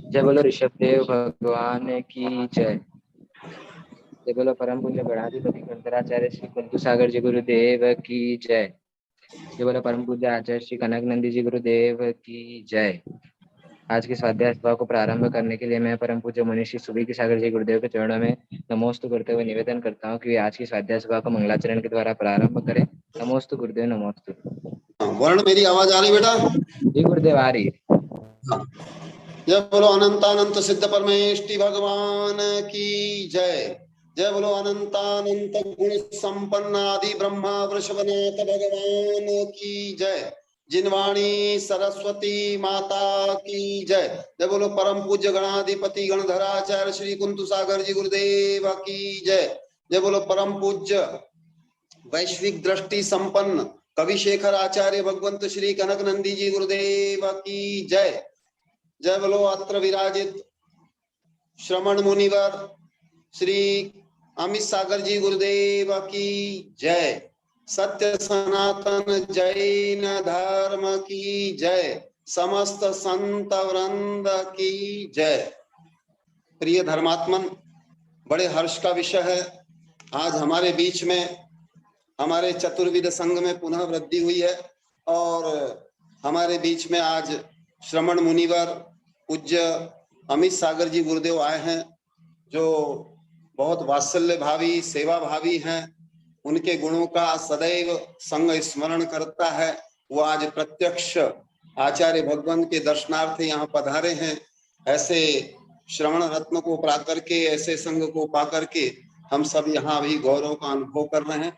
जय बोलो ऋषभदेव भगवान की जय। जय बोलो परम पूज्य गणाधिपति शंकराचार्य श्री कुंतु सागर जी गुरुदेव की जय। जय बोलो परम पूज्य आचार्य श्री कनक नंदी जी गुरुदेव की जय। आज के स्वाध्याय सभा को प्रारंभ करने के लिए मैं परम पूज्य मनीषी सुबीकी सागर जी गुरुदेव के चरणों में नमोस्तु करते हुए निवेदन करता हूँ कि आज की स्वाध्याय सभा को मंगलाचरण के द्वारा प्रारंभ करें। नमोस्तु गुरुदेव, नमोस्तु। वर्ण मेरी आवाज आ रही बेटा? जी गुरुदेव, आ रही है। हाँ। जय बोलो अनंतानंत सिद्ध परमेष्टि भगवान की जय। जय बोलो अनंतानंत गुण संपन्न आदि ब्रह्मा वृषभनाथ भगवान की जय। जिनवाणी सरस्वती माता की जय। जय बोलो परम पूज्य गणाधिपति गणधराचार्य श्री कुंतु सागर जी गुरुदेव की जय। जय बोलो परम पूज्य वैश्विक दृष्टि संपन्न कवि शेखर आचार्य भगवंत श्री कनक नंदी जी गुरुदेव की जय। जय बोलो अत्र विराजित श्रमण मुनिवर श्री अमित सागर जी गुरुदेव की जय। सत्य सनातन जैन धर्म की जय। समस्त संत वृंद की जय। प्रिय धर्मात्मन, बड़े हर्ष का विषय है। आज हमारे बीच में हमारे चतुर्विद संघ में पुनः वृद्धि हुई है और हमारे बीच में आज श्रमण मुनिवर पूज्य अमित सागर जी गुरुदेव आए हैं, जो बहुत वात्सल्य भावी सेवा भावी हैं। उनके गुणों का सदैव संग स्मरण करता है। वो आज प्रत्यक्ष आचार्य भगवान के दर्शनार्थ यहाँ पधारे हैं। ऐसे श्रवण रत्न को पा करके, ऐसे संग को पा करके हम सब यहाँ भी गौरव का अनुभव कर रहे हैं।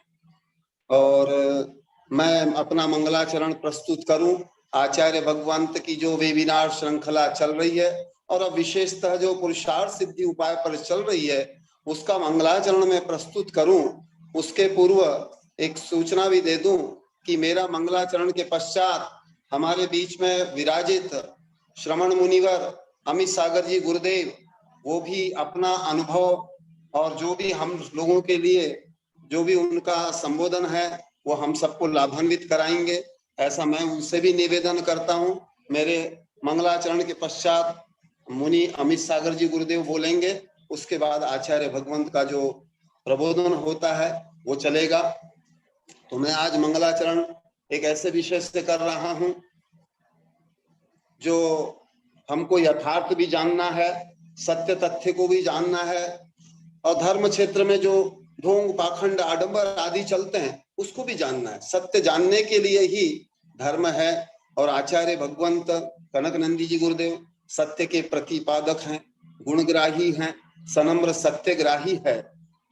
और मैं अपना मंगलाचरण प्रस्तुत करूं। आचार्य भगवंत की जो वेबिनार श्रृंखला चल रही है और अब विशेषतः जो पुरुषार्थ सिद्धि उपाय पर चल रही है, उसका मंगलाचरण में प्रस्तुत करूं। उसके पूर्व एक सूचना भी दे दूं कि मेरा मंगलाचरण के पश्चात हमारे बीच में विराजित श्रमण मुनिवर अमित सागर जी गुरुदेव, वो भी अपना अनुभव और जो भी हम लोगों के लिए जो भी उनका संबोधन है वो हम सबको लाभान्वित कराएंगे। ऐसा मैं उनसे भी निवेदन करता हूं। मेरे मंगलाचरण के पश्चात मुनि अमित सागर जी गुरुदेव बोलेंगे, उसके बाद आचार्य भगवंत का जो प्रबोधन होता है वो चलेगा। तो मैं आज मंगलाचरण एक ऐसे विषय से कर रहा हूं जो हमको यथार्थ भी जानना है, सत्य तथ्य को भी जानना है, और धर्म क्षेत्र में जो ढोंग पाखंड आडंबर आदि चलते हैं उसको भी जानना है। सत्य जानने के लिए ही धर्म है। और आचार्य भगवंत कनक नंदी जी गुरुदेव सत्य के प्रतिपादक हैं, गुणग्राही हैं, सनम्र सत्यग्राही है।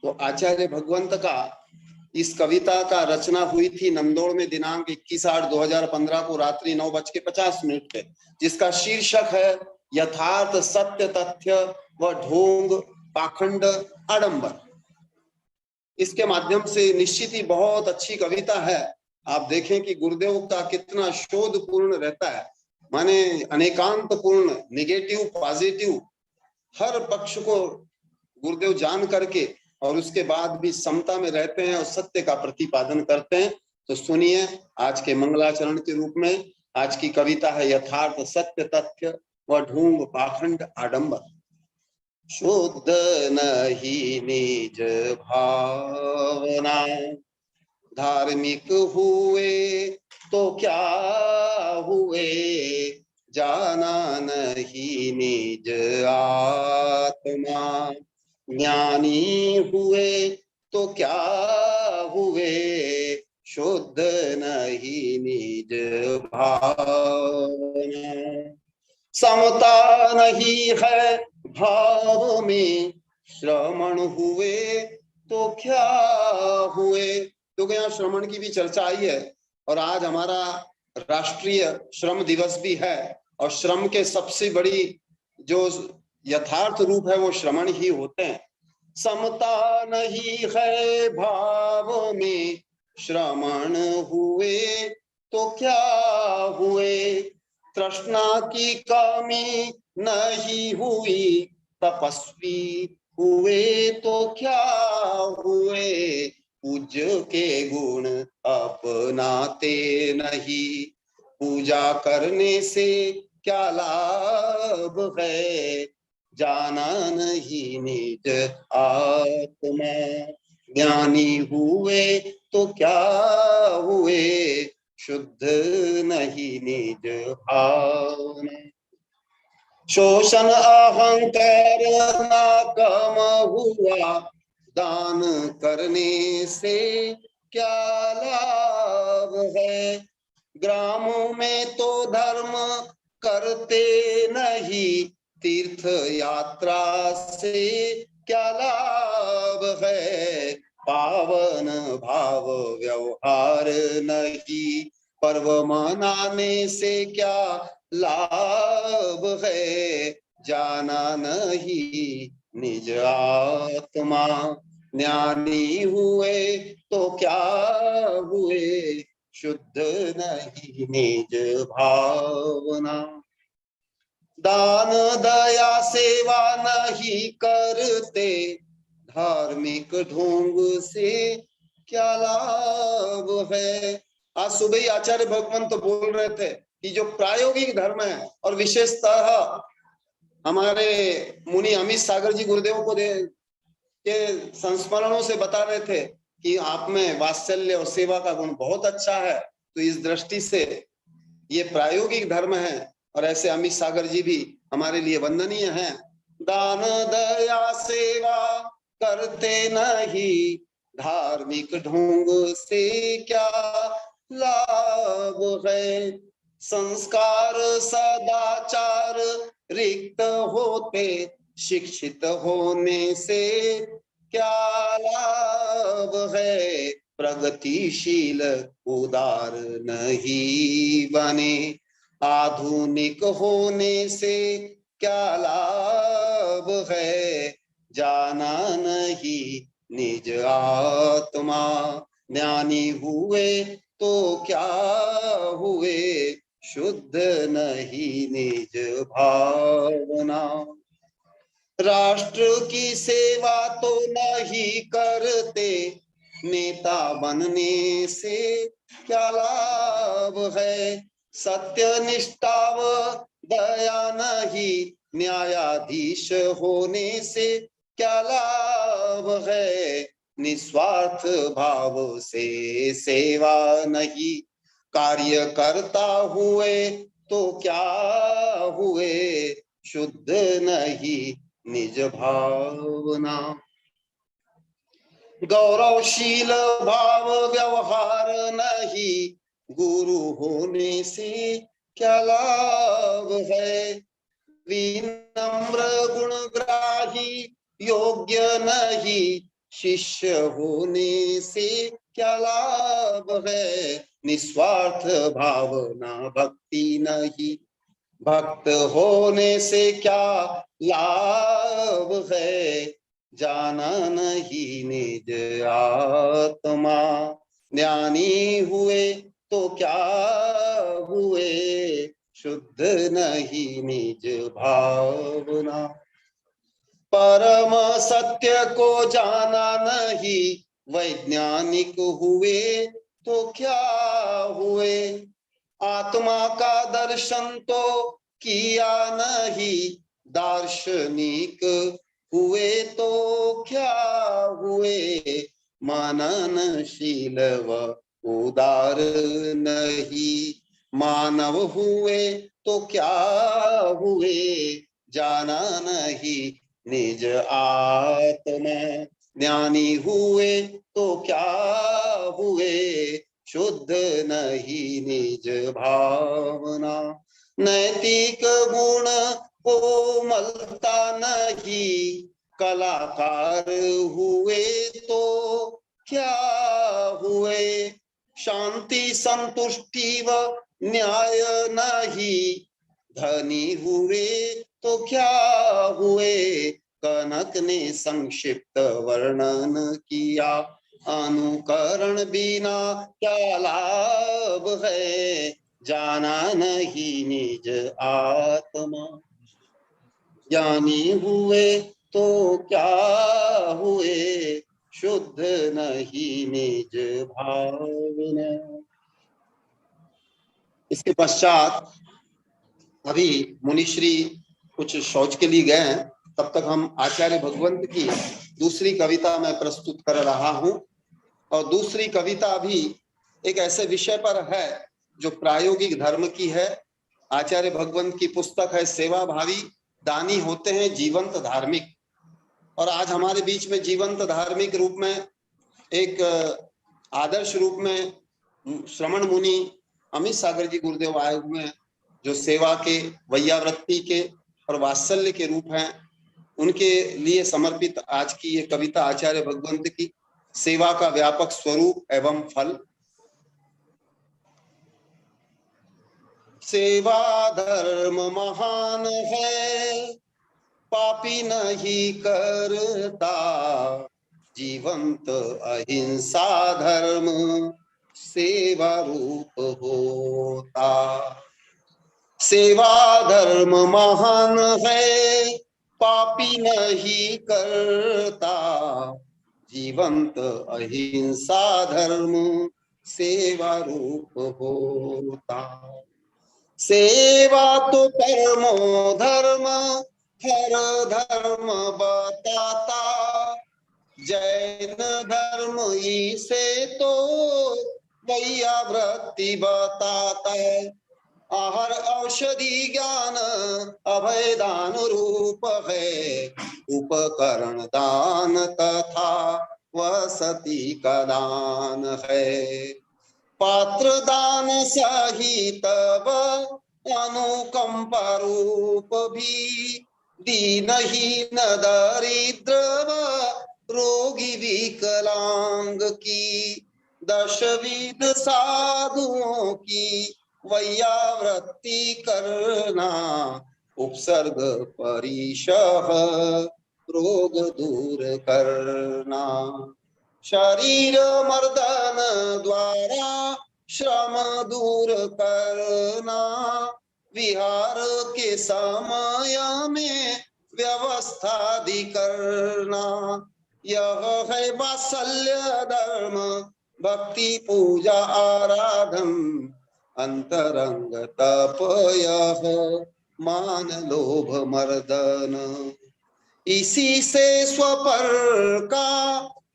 तो आचार्य भगवंत का इस कविता का रचना हुई थी नंदोड़ में दिनांक 21/8/2015 को रात्रि 9:50 पे, जिसका शीर्षक है यथार्थ सत्य तथ्य व ढोंग पाखंड आडंबर। इसके माध्यम से निश्चित ही बहुत अच्छी कविता है। आप देखें कि गुरुदेव का कितना शोध पूर्ण रहता है, माने अनेकांत पूर्ण, निगेटिव पॉजिटिव हर पक्ष को गुरुदेव जान करके और उसके बाद भी समता में रहते हैं और सत्य का प्रतिपादन करते हैं। तो सुनिए आज के मंगलाचरण के रूप में आज की कविता है यथार्थ सत्य तथ्य व ढोंग पाखंड आडंबर। शुद्ध नहीं निज भावना, धार्मिक हुए तो क्या हुए, जाना नहीं निज आत्मा, ज्ञानी हुए तो क्या हुए, शुद्ध नहीं निज भावना। समता नहीं है भाव में, श्रमण हुए तो क्या हुए। तो यहाँ श्रमण की भी चर्चा आई है और आज हमारा राष्ट्रीय श्रम दिवस भी है और श्रम के सबसे बड़ी जो यथार्थ रूप है वो श्रमण ही होते हैं। समता नहीं है भाव में, श्रमण हुए तो क्या हुए, तृष्णा की कमी नहीं हुई, तपस्वी हुए तो क्या हुए, पूज्य के गुण अपनाते नहीं, पूजा करने से क्या लाभ है, जाना नहीं निज आत्मा। ज्ञानी हुए तो क्या हुए, शुद्ध नहीं निज भावना। शोषण अहंकार ना कम हुआ, दान करने से क्या लाभ है। ग्रामों में तो धर्म करते नहीं, तीर्थ यात्रा से क्या लाभ है। पावन भाव व्यवहार नहीं, पर्व मनाने से क्या लाभ है। जाना नहीं निज आत्मा, ज्ञानी हुए तो क्या हुए, शुद्ध नहीं निज भावना। दान दया सेवा नहीं करते, धार्मिक ढोंग से क्या लाभ है। आज सुबह ही आचार्य भगवंत तो बोल रहे थे कि जो प्रायोगिक धर्म है, और विशेषतः हमारे मुनि अमित सागर जी गुरुदेव को के संस्मरणों से बता रहे थे कि आप में वात्सल्य और सेवा का गुण बहुत अच्छा है। तो इस दृष्टि से ये प्रायोगिक धर्म है, और ऐसे अमित सागर जी भी हमारे लिए वंदनीय हैं। दान दया सेवा करते नहीं, धार्मिक ढोंग से क्या लाभ है। संस्कार सदाचार रिक्त होते, शिक्षित होने से क्या लाभ है। प्रगतिशील उदार नहीं बने, आधुनिक होने से क्या लाभ है। जाना नहीं निज आत्मा, ज्ञानी हुए तो क्या हुए, शुद्ध नहीं निज भावना। राष्ट्र की सेवा तो नहीं करते, नेता बनने से क्या लाभ है। सत्य निष्ठा व दया नहीं, न्यायाधीश होने से क्या लाभ है। निस्वार्थ भाव से सेवा नहीं, कार्यकर्ता हुए तो क्या हुए, शुद्ध नहीं निज भावना। गौरवशील भाव व्यवहार नहीं, गुरु होने से क्या लाभ है। विनम्र गुणग्राही योग्य नहीं, शिष्य होने से क्या लाभ है। निस्वार्थ भावना भक्ति नहीं, भक्त होने से क्या लाभ है। जाना नहीं निज आत्मा, ज्ञानी हुए तो क्या हुए, शुद्ध नहीं निज भावना। परम सत्य को जाना नहीं, वैज्ञानिक हुए तो क्या हुए। आत्मा का दर्शन तो किया नहीं, दार्शनिक हुए तो क्या हुए। मननशील व उदार नहीं, मानव हुए तो क्या हुए। जाना नहीं निज आत्मा, ज्ञानी हुए तो क्या हुए, शुद्ध नहीं निज भावना। नैतिक गुण कोमलता नहीं, कलाकार हुए तो क्या हुए। शांति संतुष्टि व न्याय नहीं, धनी हुए तो क्या हुए। कनक ने संक्षिप्त वर्णन किया, अनुकरण बिना क्या लाभ है। जाना नहीं निज आत्मा, ज्ञानी हुए तो क्या हुए, शुद्ध नहीं निज भावना। इसके पश्चात अभी मुनिश्री कुछ शौच के लिए गए हैं, तब तक हम आचार्य भगवंत की दूसरी कविता मैं प्रस्तुत कर रहा हूं। और दूसरी कविता भी एक ऐसे विषय पर है जो प्रायोगिक धर्म की है। आचार्य भगवंत की पुस्तक है सेवा भावी दानी होते हैं जीवंत धार्मिक। और आज हमारे बीच में जीवंत धार्मिक रूप में एक आदर्श रूप में श्रमण मुनि अमित सागर जी गुरुदेव आए हुए हैं, जो सेवा के, वैयावृत्ति के और वात्सल्य के रूप हैं। उनके लिए समर्पित आज की ये कविता आचार्य भगवंत की सेवा का व्यापक स्वरूप एवं फल। सेवा धर्म महान है, पापी नहीं करता, जीवंत अहिंसा धर्म सेवा रूप होता। सेवा धर्म महान है, पापी नहीं करता, जीवंत अहिंसा धर्म सेवा रूप होता। सेवा तो परमो धर्म हर धर्म बताता, जैन धर्म इसे तो वैयावृत्ति बताता। आहार औषधि ज्ञान अभय दान रूप है, उपकरण दान तथा वसति का दान है। पात्र दान सहित अनुकंपा रूप भी, दीनहीन दरिद्र रोगी विकलांग की, दशविध साधुओं की वैयावृत्ति करना, उपसर्ग परिशह रोग दूर करना। शरीर मर्दन द्वारा श्रम दूर करना, विहार के समय में व्यवस्था दी करना। यह है वात्सल्य धर्म भक्ति पूजा आराधन, अंतरंग तप यह मान लोभ मर्दन। इसी से स्वपर का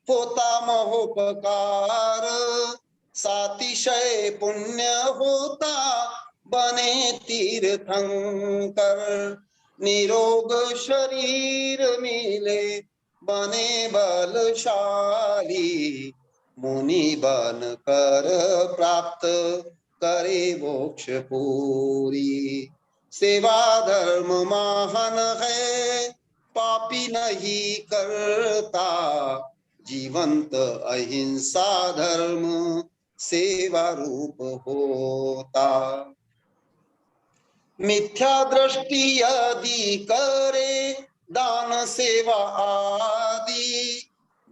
होता महोपकार, सातिशय पुण्य होता बने तीर्थंकर। निरोग शरीर मिले बने बलशाली, मुनि बन कर प्राप्त करे मोक्ष पूरी। सेवा धर्म महान है, पापी नहीं करता, जीवंत अहिंसा धर्म सेवा रूप होता। मिथ्या दृष्टि यदि करे दान सेवा आदि,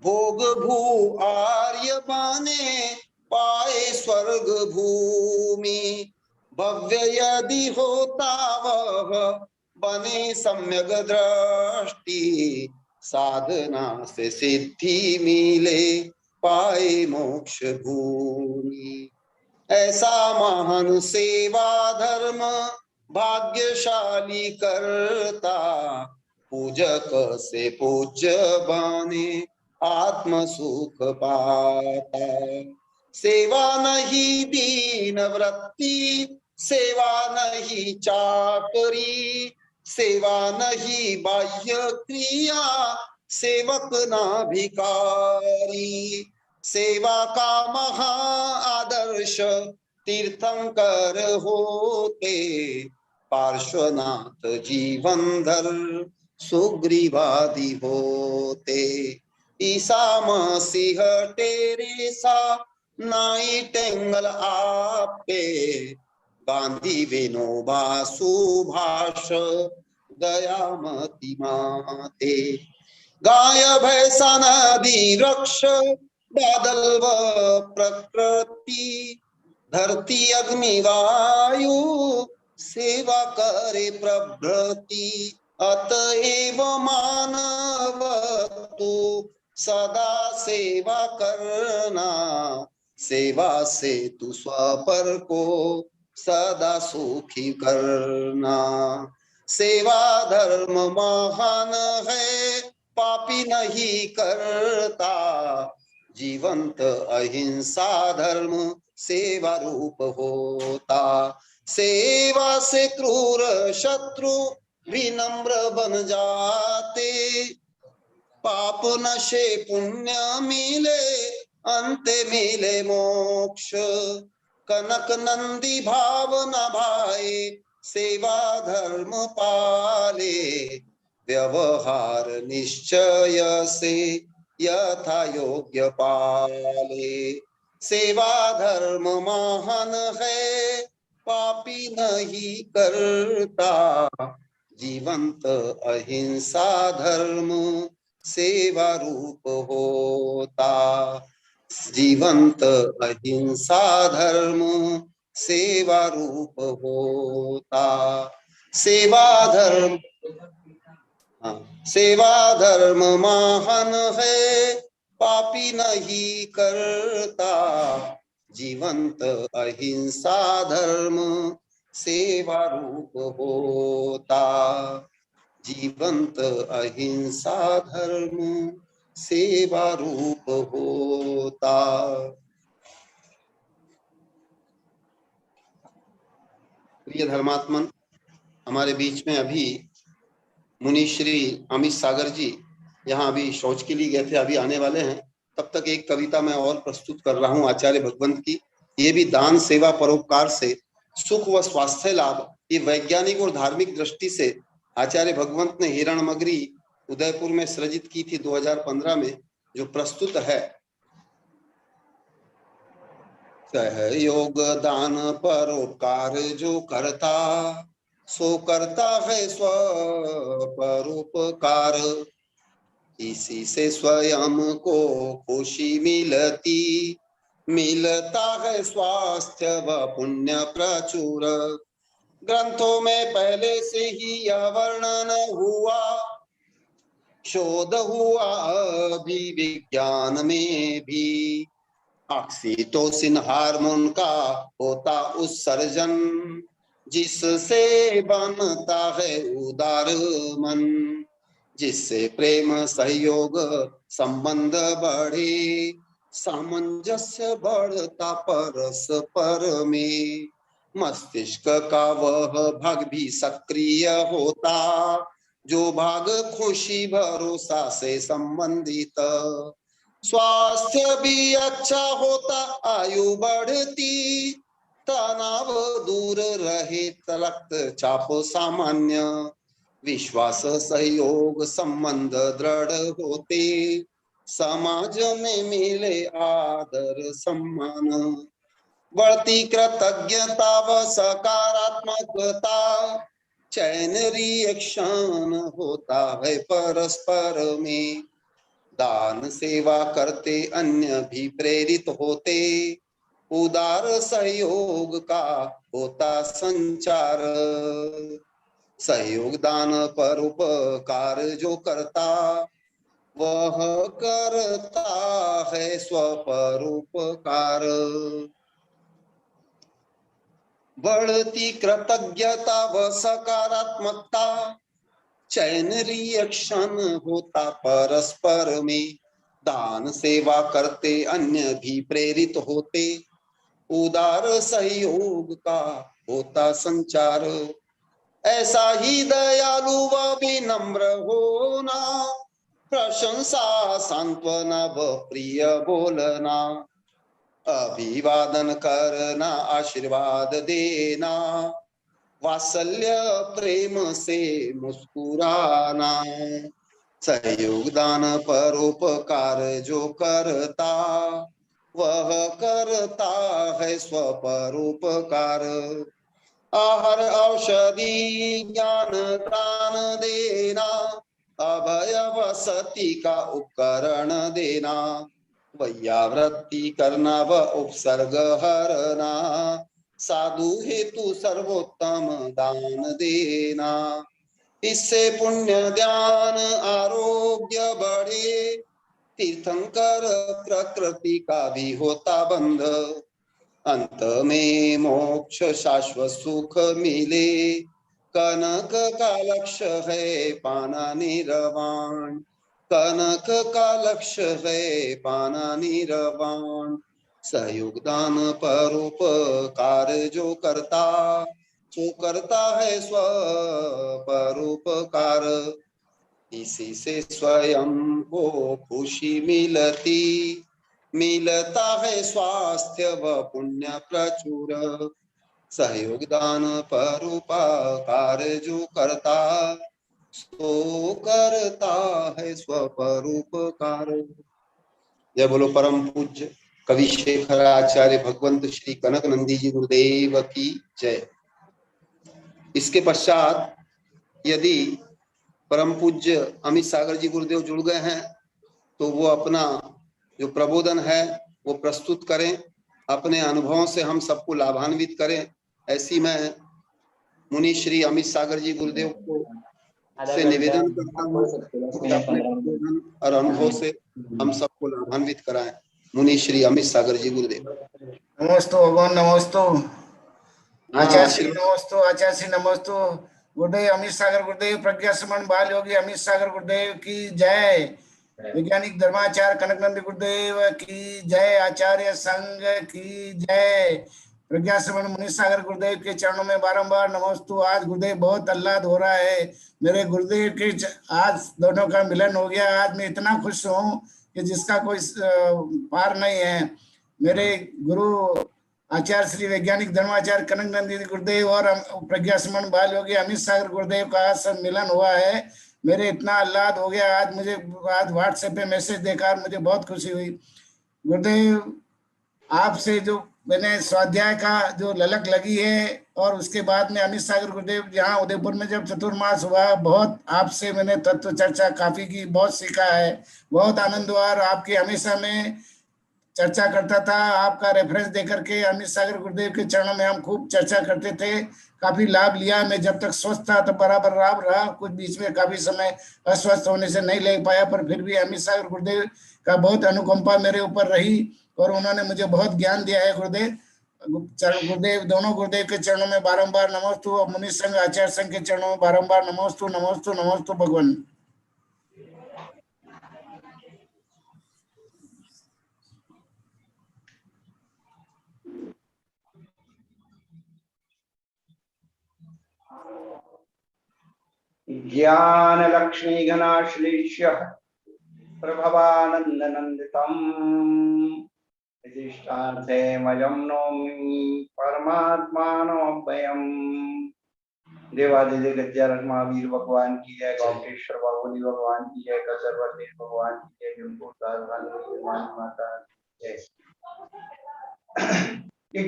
भोग भू आर्य बने पाए स्वर्ग भूमि। भव्य यदि होता वह बने सम्यक दृष्टि, साधना से सिद्धि मिले पाए मोक्ष भूमि। ऐसा महान सेवा धर्म भाग्यशाली करता, पूजक से पूज्य बने आत्म सुख पाता। सेवा नहीं दीन वृत्ति, सेवा नहीं चाकरी, सेवा नहीं बाह्य क्रिया, सेवक ना भिकारी। सेवा का महा आदर्श तीर्थंकर होते, पार्श्वनाथ जीवनधर सुग्रीवादि होते। ईसा मसीह टेरेसा नाइटेंगल आपे, गांधी विनोबा सुभाष दयामती माते। गाय भैंसा नदी वृक्ष बादल व प्रकृति, धरती अग्नि वायु सेवा करे प्रभृति। अतएव मानव तू सदा सेवा करना, सेवा से तू स्वपर को सदा सुखी करना। सेवा धर्म महान है, पापी नहीं करता, जीवंत अहिंसा धर्म सेवा रूप होता। सेवा से क्रूर शत्रु विनम्र बन जाते, पाप नशे पुण्य मिले, अंत मिले मोक्ष। कनक नंदी भाव न भाए, सेवा धर्म पाले, व्यवहार निश्चय से यथा योग्य पाले। सेवा धर्म महान है, पापी नहीं करता, जीवंत अहिंसा धर्म सेवा रूप होता। जीवंत अहिंसा धर्म सेवा रूप होता। सेवा धर्म, सेवा धर्म महान है, पापी नहीं करता, जीवंत अहिंसा धर्म सेवा रूप होता। जीवंत अहिंसा धर्म सेवा रूप होता। प्रिय धर्मात्मन, हमारे बीच में अभी मुनि श्री अमित सागर जी यहाँ अभी शौच के लिए गए थे, अभी आने वाले हैं। तब तक एक कविता मैं और प्रस्तुत कर रहा हूँ आचार्य भगवंत की। ये भी दान सेवा परोपकार से सुख व स्वास्थ्य लाभ, ये वैज्ञानिक और धार्मिक दृष्टि से आचार्य भगवंत ने हिरणमगरी उदयपुर में सृजित की थी 2015 में, जो प्रस्तुत है। सहयोग दान परोपकार जो करता, सो करता है स्व परोपकार। इसी से स्वयं को खुशी मिलती, मिलता है स्वास्थ्य व पुण्य प्रचुर। ग्रंथों में पहले से ही यह वर्णन हुआ, शोध हुआ अभी विज्ञान में भी। ऑक्सीटोसिन हार्मोन का होता उत्सर्जन, जिससे बनता है उदार मन, जिससे प्रेम सहयोग संबंध बढ़े, सामंजस्य बढ़ता परस्पर में। मस्तिष्क का वह भाग भी सक्रिय होता, जो भाग खुशी भरोसा से संबंधित। स्वास्थ्य भी अच्छा होता, आयु बढ़ती, तनाव दूर रहे, रक्तचाप सामान्य, विश्वास सहयोग संबंध दृढ़ होते, समाज में मिले आदर सम्मान। बढ़ती कृतज्ञता व सकारात्मकता, चैन रिएक्शन होता है परस्पर में। दान सेवा करते अन्य भी प्रेरित होते, उदार सहयोग का होता संचार। सहयोग दान परोपकार जो करता, वह करता है स्वपरोपकार। बढ़ती कृतज्ञता व सकारात्मकता, चैन रिएक्शन होता परस्पर में। दान सेवा करते अन्य भी प्रेरित होते, उदार सहयोग का होता संचार। ऐसा ही दयालु व विनम्र होना, प्रशंसा सांत्वना व प्रिय बोलना, अभिवादन करना आशीर्वाद देना, वात्सल्य प्रेम से मुस्कुराना। सहयोग दान परोपकार जो करता, वह करता है स्वपरोपकार। आहार औषधि ज्ञान दान देना, अभय वसति का उपकरण देना, वैयावृत्ति करना व उपसर्ग हरना, साधु हेतु सर्वोत्तम दान देना। इससे पुण्य ध्यान आरोग्य बढ़े, तीर्थंकर प्रकृति का भी होता बंध। अंत में मोक्ष शाश्वत सुख मिले, कनक का लक्ष्य है पाना निरवाण, कनक का लक्ष्य है पाना निरवाण। सहयोगदान परोपकार जो करता है स्व परोपकार, इसी से स्वयं को खुशी मिलता है स्वास्थ्य व पुण्य प्रचुर। सहयोगदान परोपकार जो करता, सो करता है स्वपरोपकार। जय बोलो परम पूज्य कवि शेखर आचार्य भगवंत श्री कनक नंदी जी गुरुदेव की जय। इसके पश्चात यदि परम पूज्य अमित सागर जी गुरुदेव जुड़ गए हैं तो वो अपना जो प्रबोधन है वो प्रस्तुत करें, अपने अनुभवों से हम सबको लाभान्वित करें। ऐसी मैं मुनि श्री अमित सागर जी गुरुदेव को से निवेदन करता हूँ, अपने प्रबोधन और अनुभव से हम सबको लाभान्वित कराएं। मुनि श्री अमित सागर जी गुरुदेव। नमोस्तु भगवान, नमोस्तु आचार्य श्री, नमोस्तु आचार्य श्री, नमोस्तु गुरुदेव अमित सागर गुरुदेव, प्रज्ञा सुमन बाल योगी अमित सागर गुरुदेव की जय। वैज्ञानिक धर्माचार्य कनक नंदी गुरुदेव की जय। आचार्य संघ की जय। प्रज्ञा सुमन मुनि सागर गुरुदेव के चरणों में बारंबार नमोस्तु। आज गुरुदेव बहुत आह्लाद हो रहा है, मेरे गुरुदेव के आज दोनों का मिलन हो गया। आज मैं इतना खुश हूँ कि जिसका कोई पार नहीं है। मेरे गुरु आचार्य श्री वैज्ञानिक धर्माचार्य कनक नंदी गुरुदेव और प्रज्ञा सुमन बाल योगी अमित सागर गुरुदेव का आज सम्मिलन हुआ है। मेरे इतना आह्लाद हो गया। आज व्हाट्सएप पे मैसेज देखा, मुझे बहुत खुशी हुई। गुरुदेव आपसे जो मैंने स्वाध्याय का जो ललक लगी है, और उसके बाद में अमित सागर गुरुदेव यहाँ उदयपुर में जब चतुर्मास हुआ, बहुत आपसे मैंने तत्व चर्चा काफी की, बहुत सीखा है, बहुत आनंद हुआ। और आपकी हमेशा में चर्चा करता था, आपका रेफरेंस देकर के अमित सागर गुरुदेव के चरणों में हम खूब चर्चा करते थे, काफी लाभ लिया। मैं जब तक स्वस्थ था तो बराबर लाभ रहा, कुछ बीच में काफी समय अस्वस्थ होने से नहीं ले पाया, पर फिर भी अमित सागर गुरुदेव का बहुत अनुकंपा मेरे ऊपर रही और उन्होंने मुझे बहुत ज्ञान दिया है। गुरुदेव दोनों गुरुदेव के चरणों में बारंबार नमोस्तु, और मुनि संघ आचार्य संघ के चरणों में बारंबार नमोस्तु नमोस्तु नमोस्तु भगवान। ज्ञान लक्ष्मी घनाश्लेष्य प्रभवानंद नंदितम मजम नौमि परमात्मानमभयम। देवादिदेव गज्जारथ महावीर भगवान की जय, गौकेश्वर बाहुबली भगवान की जय, कसरवती भगवान की जय, माता की जय।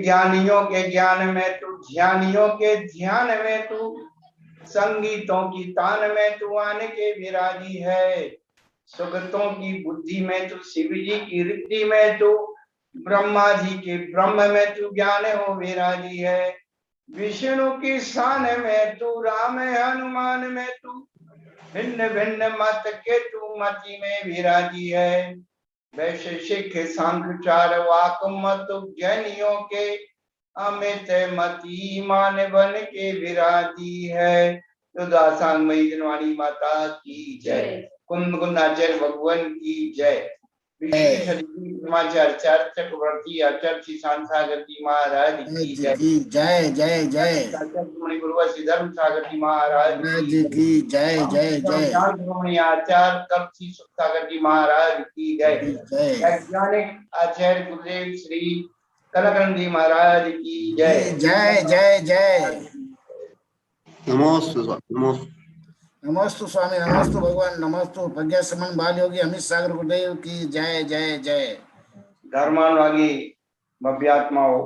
ज्ञानियों के ज्ञान में तू, ध्यानियों के ध्यान में तू, संगीतों की तान में तू आन के विराजी है। सुगतों की बुद्धि में तू, शिव जी की रिद्धि में तू, ब्रह्मा जी के ब्रह्म में तू ज्ञान हो विराजी है। विष्णु की शान में तू, राम हनुमान में तू, भिन्न भिन्न मत के तू मति में विराजी है। वैश्य सिख सांख्य चार वाक मत ज्ञानियों के, अमित मति मान बन के विराजी है। तो दासांगमयी जनवाणी माता की जय, कुंद कुंदाचार्य भगवान की जय। चक्रवर्ती आचार्य सागर जी महाराज की जय। जय जय जय। गुरु धर्म सागर जी महाराज की जय जय जय। आचार्य कपसी सागर जी महाराज की जय। वैज्ञानिक आचार्य गुरुदेव श्री कनक नंदी महाराज की जय। जय जय जय। नमोस्तु नमोस्तु नमोस्तु स्वामी, नमोस्तु भगवान, नमोस्तु प्रज्ञा सुमन बाल योगी अमित सागर गुरुदेव की जय जय जय। धर्मानुरागी भव्यात्माओं,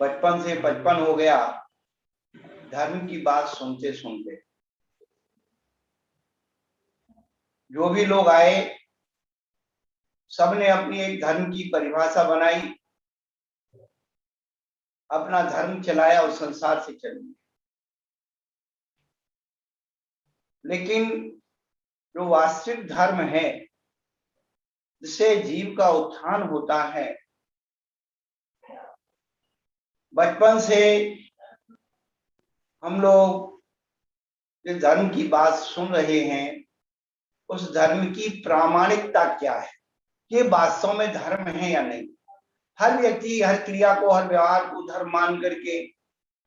बचपन से 55 हो गया धर्म की बात सुनते सुनते। जो भी लोग आए सबने अपनी एक धर्म की परिभाषा बनाई, अपना धर्म चलाया और संसार से चल गया। लेकिन जो वास्तविक धर्म है, जिससे जीव का उत्थान होता है, बचपन से हम लोग जिस धर्म की बात सुन रहे हैं उस धर्म की प्रामाणिकता क्या है, ये वास्तव में धर्म है या नहीं। हर व्यक्ति हर क्रिया को, हर व्यवहार को धर्म मान करके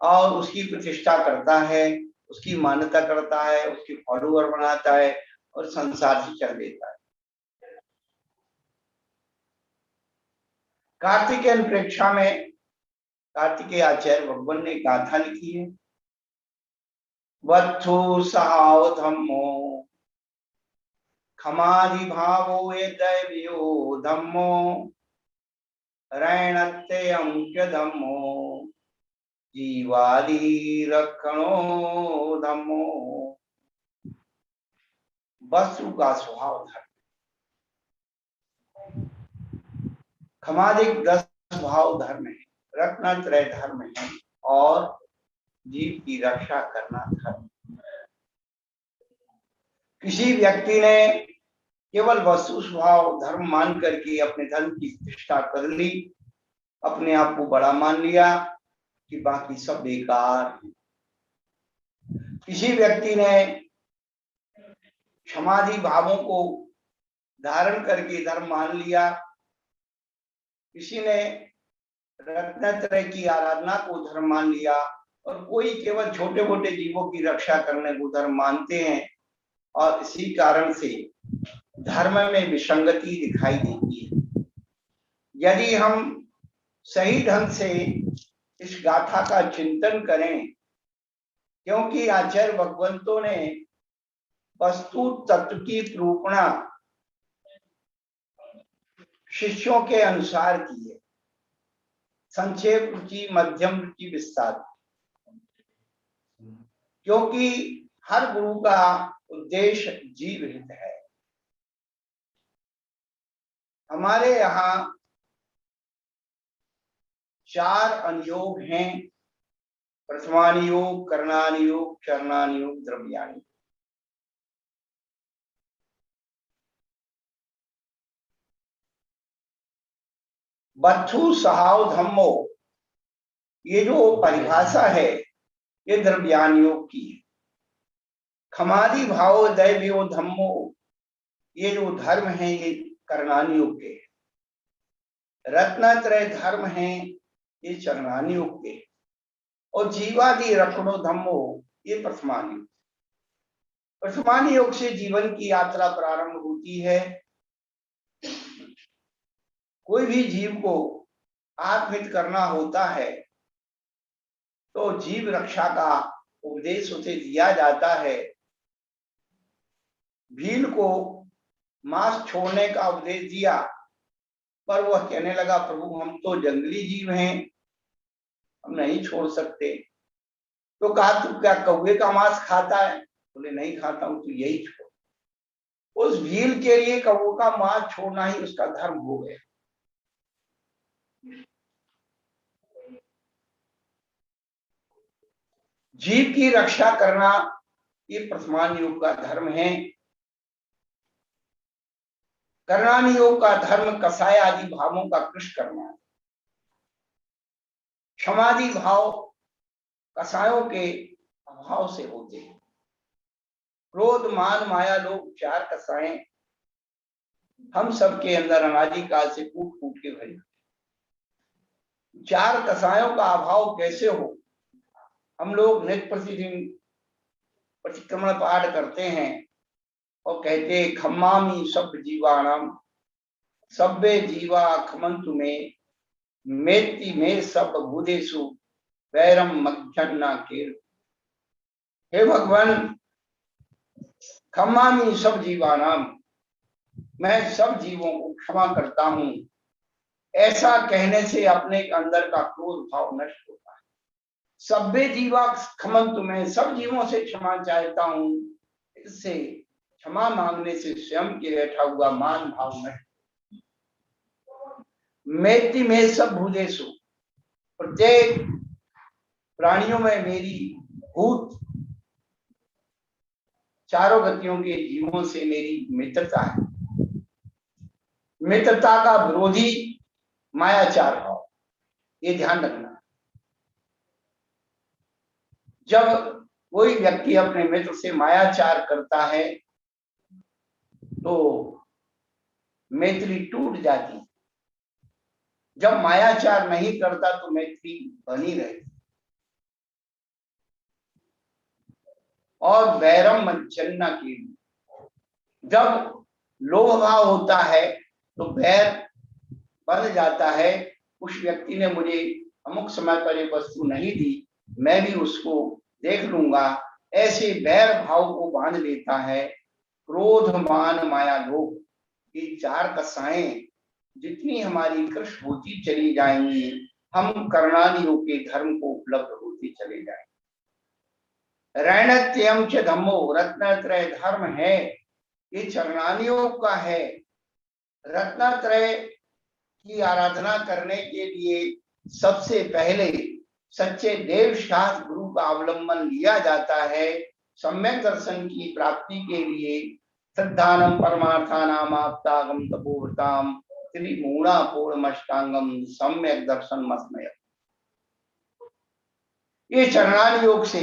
और उसकी प्रतिष्ठा करता है, उसकी मान्यता करता है, उसकी फॉलोअर बनाता है और संसार से चल देता है। कार्तिकेय प्रेक्षा में कार्तिकेय आचार्य भगवान ने गाथा लिखी है, वत्थु सहाव धम्मो खमादि भावो ये दैव्यो धम्मो रैणत्ते अंक्य धम्मो जीवादि रक्षणो धम्मो। वस्तु का स्वभाव धर्म, खमादिक 10 भाव धर्म है, रत्नत्रय धर्म है और जीव की रक्षा करना धर्म। किसी व्यक्ति ने केवल वस्तु स्वभाव धर्म मान करके अपने धर्म की प्रतिष्ठा कर ली, अपने आप को बड़ा मान लिया कि बाकी सब बेकार है। किसी व्यक्ति ने क्षमादि भावों को धारण करके धर्म मान लिया, किसी ने रत्नत्रय की आराधना को धर्म मान लिया और कोई केवल छोटे मोटे जीवों की रक्षा करने को धर्म मानते हैं और इसी कारण से धर्म में विसंगति दिखाई देती है। यदि हम सही ढंग से इस गाथा का चिंतन करें, क्योंकि आचार्य भगवंतों ने वस्तु तत्व की निरूपणा शिष्यों के अनुसार की है, संक्षेप रुचि, मध्यम रुचि, विस्तार, क्योंकि हर गुरु का उद्देश्य जीव हित है। हमारे यहाँ 4 अनुयोग हैं, प्रथमानुयोग, करणानुयोग, चरणानुयोग, द्रव्यानुयोग। वत्थु सहाव धम्मो, ये जो परिभाषा है ये द्रव्यानुयोग की है। खमादि भाव दैव्यो धम्मो, ये जो धर्म है ये करणानुयोग के। रत्नत्रय धर्म है ये चरणानुयोग के और जीवादि रक्षणो धम्मो ये प्रथमानुयोग। प्रथमानुयोग से जीवन की यात्रा प्रारंभ होती है। कोई भी जीव को आत्महित करना होता है तो जीव रक्षा का उपदेश उसे दिया जाता है। भील को मांस छोड़ने का उपदेश दिया पर वह कहने लगा, प्रभु हम तो जंगली जीव हैं, हम नहीं छोड़ सकते। तो कहा तू क्या कौवे का मांस खाता है? बोले नहीं खाता हूं, तो यही छोड़। उस भील के लिए कौवे का मांस छोड़ना ही उसका धर्म हो गया। जीव की रक्षा करना ये प्रथमानुयोग का धर्म है। करणानुयोग का धर्म कसाय आदि भावों का कृष करना है। क्षमादि भाव कसायों के अभाव से होते हैं। क्रोध, मान, माया, लोभ 4 कसाएं हम सबके अंदर अनादि काल से कूट कूट के भरी। 4 कसायों का अभाव कैसे हो? हम लोग नित्य प्रतिदिन प्रतिक्रमण पाठ करते हैं और कहते खम्मामि सब जीवाणाम सब्बे जीवा खमंतु में मेति में सब भूदेशु वैरम मध्यन्ना के। हे भगवान, खम्मामि सब जीवाणाम, मैं सब जीवों को क्षमा करता हूं। ऐसा कहने से अपने अंदर का क्रोध भाव नष्ट होता है। सब्बे जीवा खमंतु में, सब जीवों से क्षमा चाहता हूं। इससे क्षमा मांगने से स्वयं के बैठा हुआ मान भाव नष्ट। मेति में सब भूदेशु, प्रत्येक प्राणियों में मेरी भूत चारों गतियों के जीवों से मेरी मित्रता है। मित्रता का विरोधी मायाचार भाव, ये ध्यान रखना। जब कोई व्यक्ति अपने मित्र से मायाचार करता है तो मैत्री टूट जाती है। जब मायाचार नहीं करता तो मैत्री बनी रहती। और वैरम मज्जन्ना की, जब लोभ भाव होता है तो वैर बन जाता है। उस व्यक्ति ने मुझे अमुक समय पर एक वस्तु नहीं दी, मैं भी उसको देख लूंगा, ऐसे वैर भाव को बांध लेता है। क्रोध मान माया लोभ, ये चार दशाएं जितनी हमारी कृष्ण होती चली जाएंगी, हम कर्णानियों के धर्म को उपलब्ध होते चले जाएंगे। रणत्यम च धम्मो, रत्नत्रय धर्म है, ये चरणानियों का है। रत्नत्रय की आराधना करने के लिए सबसे पहले सच्चे देव शास्त्र गुरु का अवलंबन लिया जाता है। सम्यक दर्शन की प्राप्ति के लिए श्रद्धानम परमार्थानाम आप्तागम तपोवृताम त्रिमूढ़ा पूर्णमष्टांगम सम्यक दर्शन मस्मय। ये चरणान योग से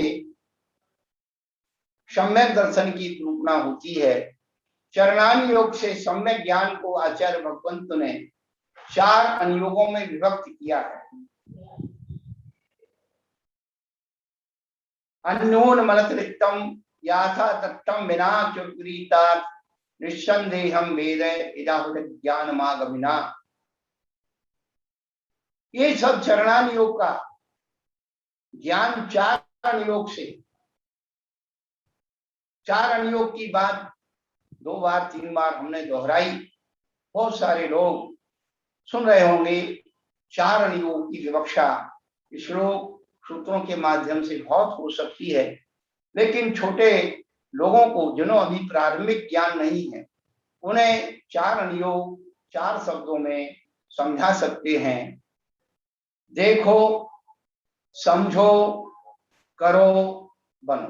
सम्यक दर्शन की निरूपणा होती है। चरणान योग से सम्यक ज्ञान को आचार्य भगवंत ने 4 अनुयोगों में विभक्त किया है। अन्योन मनतरिक्तम याथा तत्तम विना चुरीतात निस्संदेहम वेद इदाहुत ज्ञान मागमिना। ये सब चरणान योग का ज्ञान 4 अनुयोग से, 4 अनुयोग की बात 2 बार 3 बार हमने दोहराई। बहुत सारे लोग सुन रहे होंगे। 4 अनुयोग की विवक्षा श्लोक सूत्रों के माध्यम से बहुत हो सकती है, लेकिन छोटे लोगों को जिन्हों अभी प्रारंभिक ज्ञान नहीं है, उन्हें 4 अनुयोग 4 शब्दों में समझा सकते हैं। देखो, समझो, करो, बनो।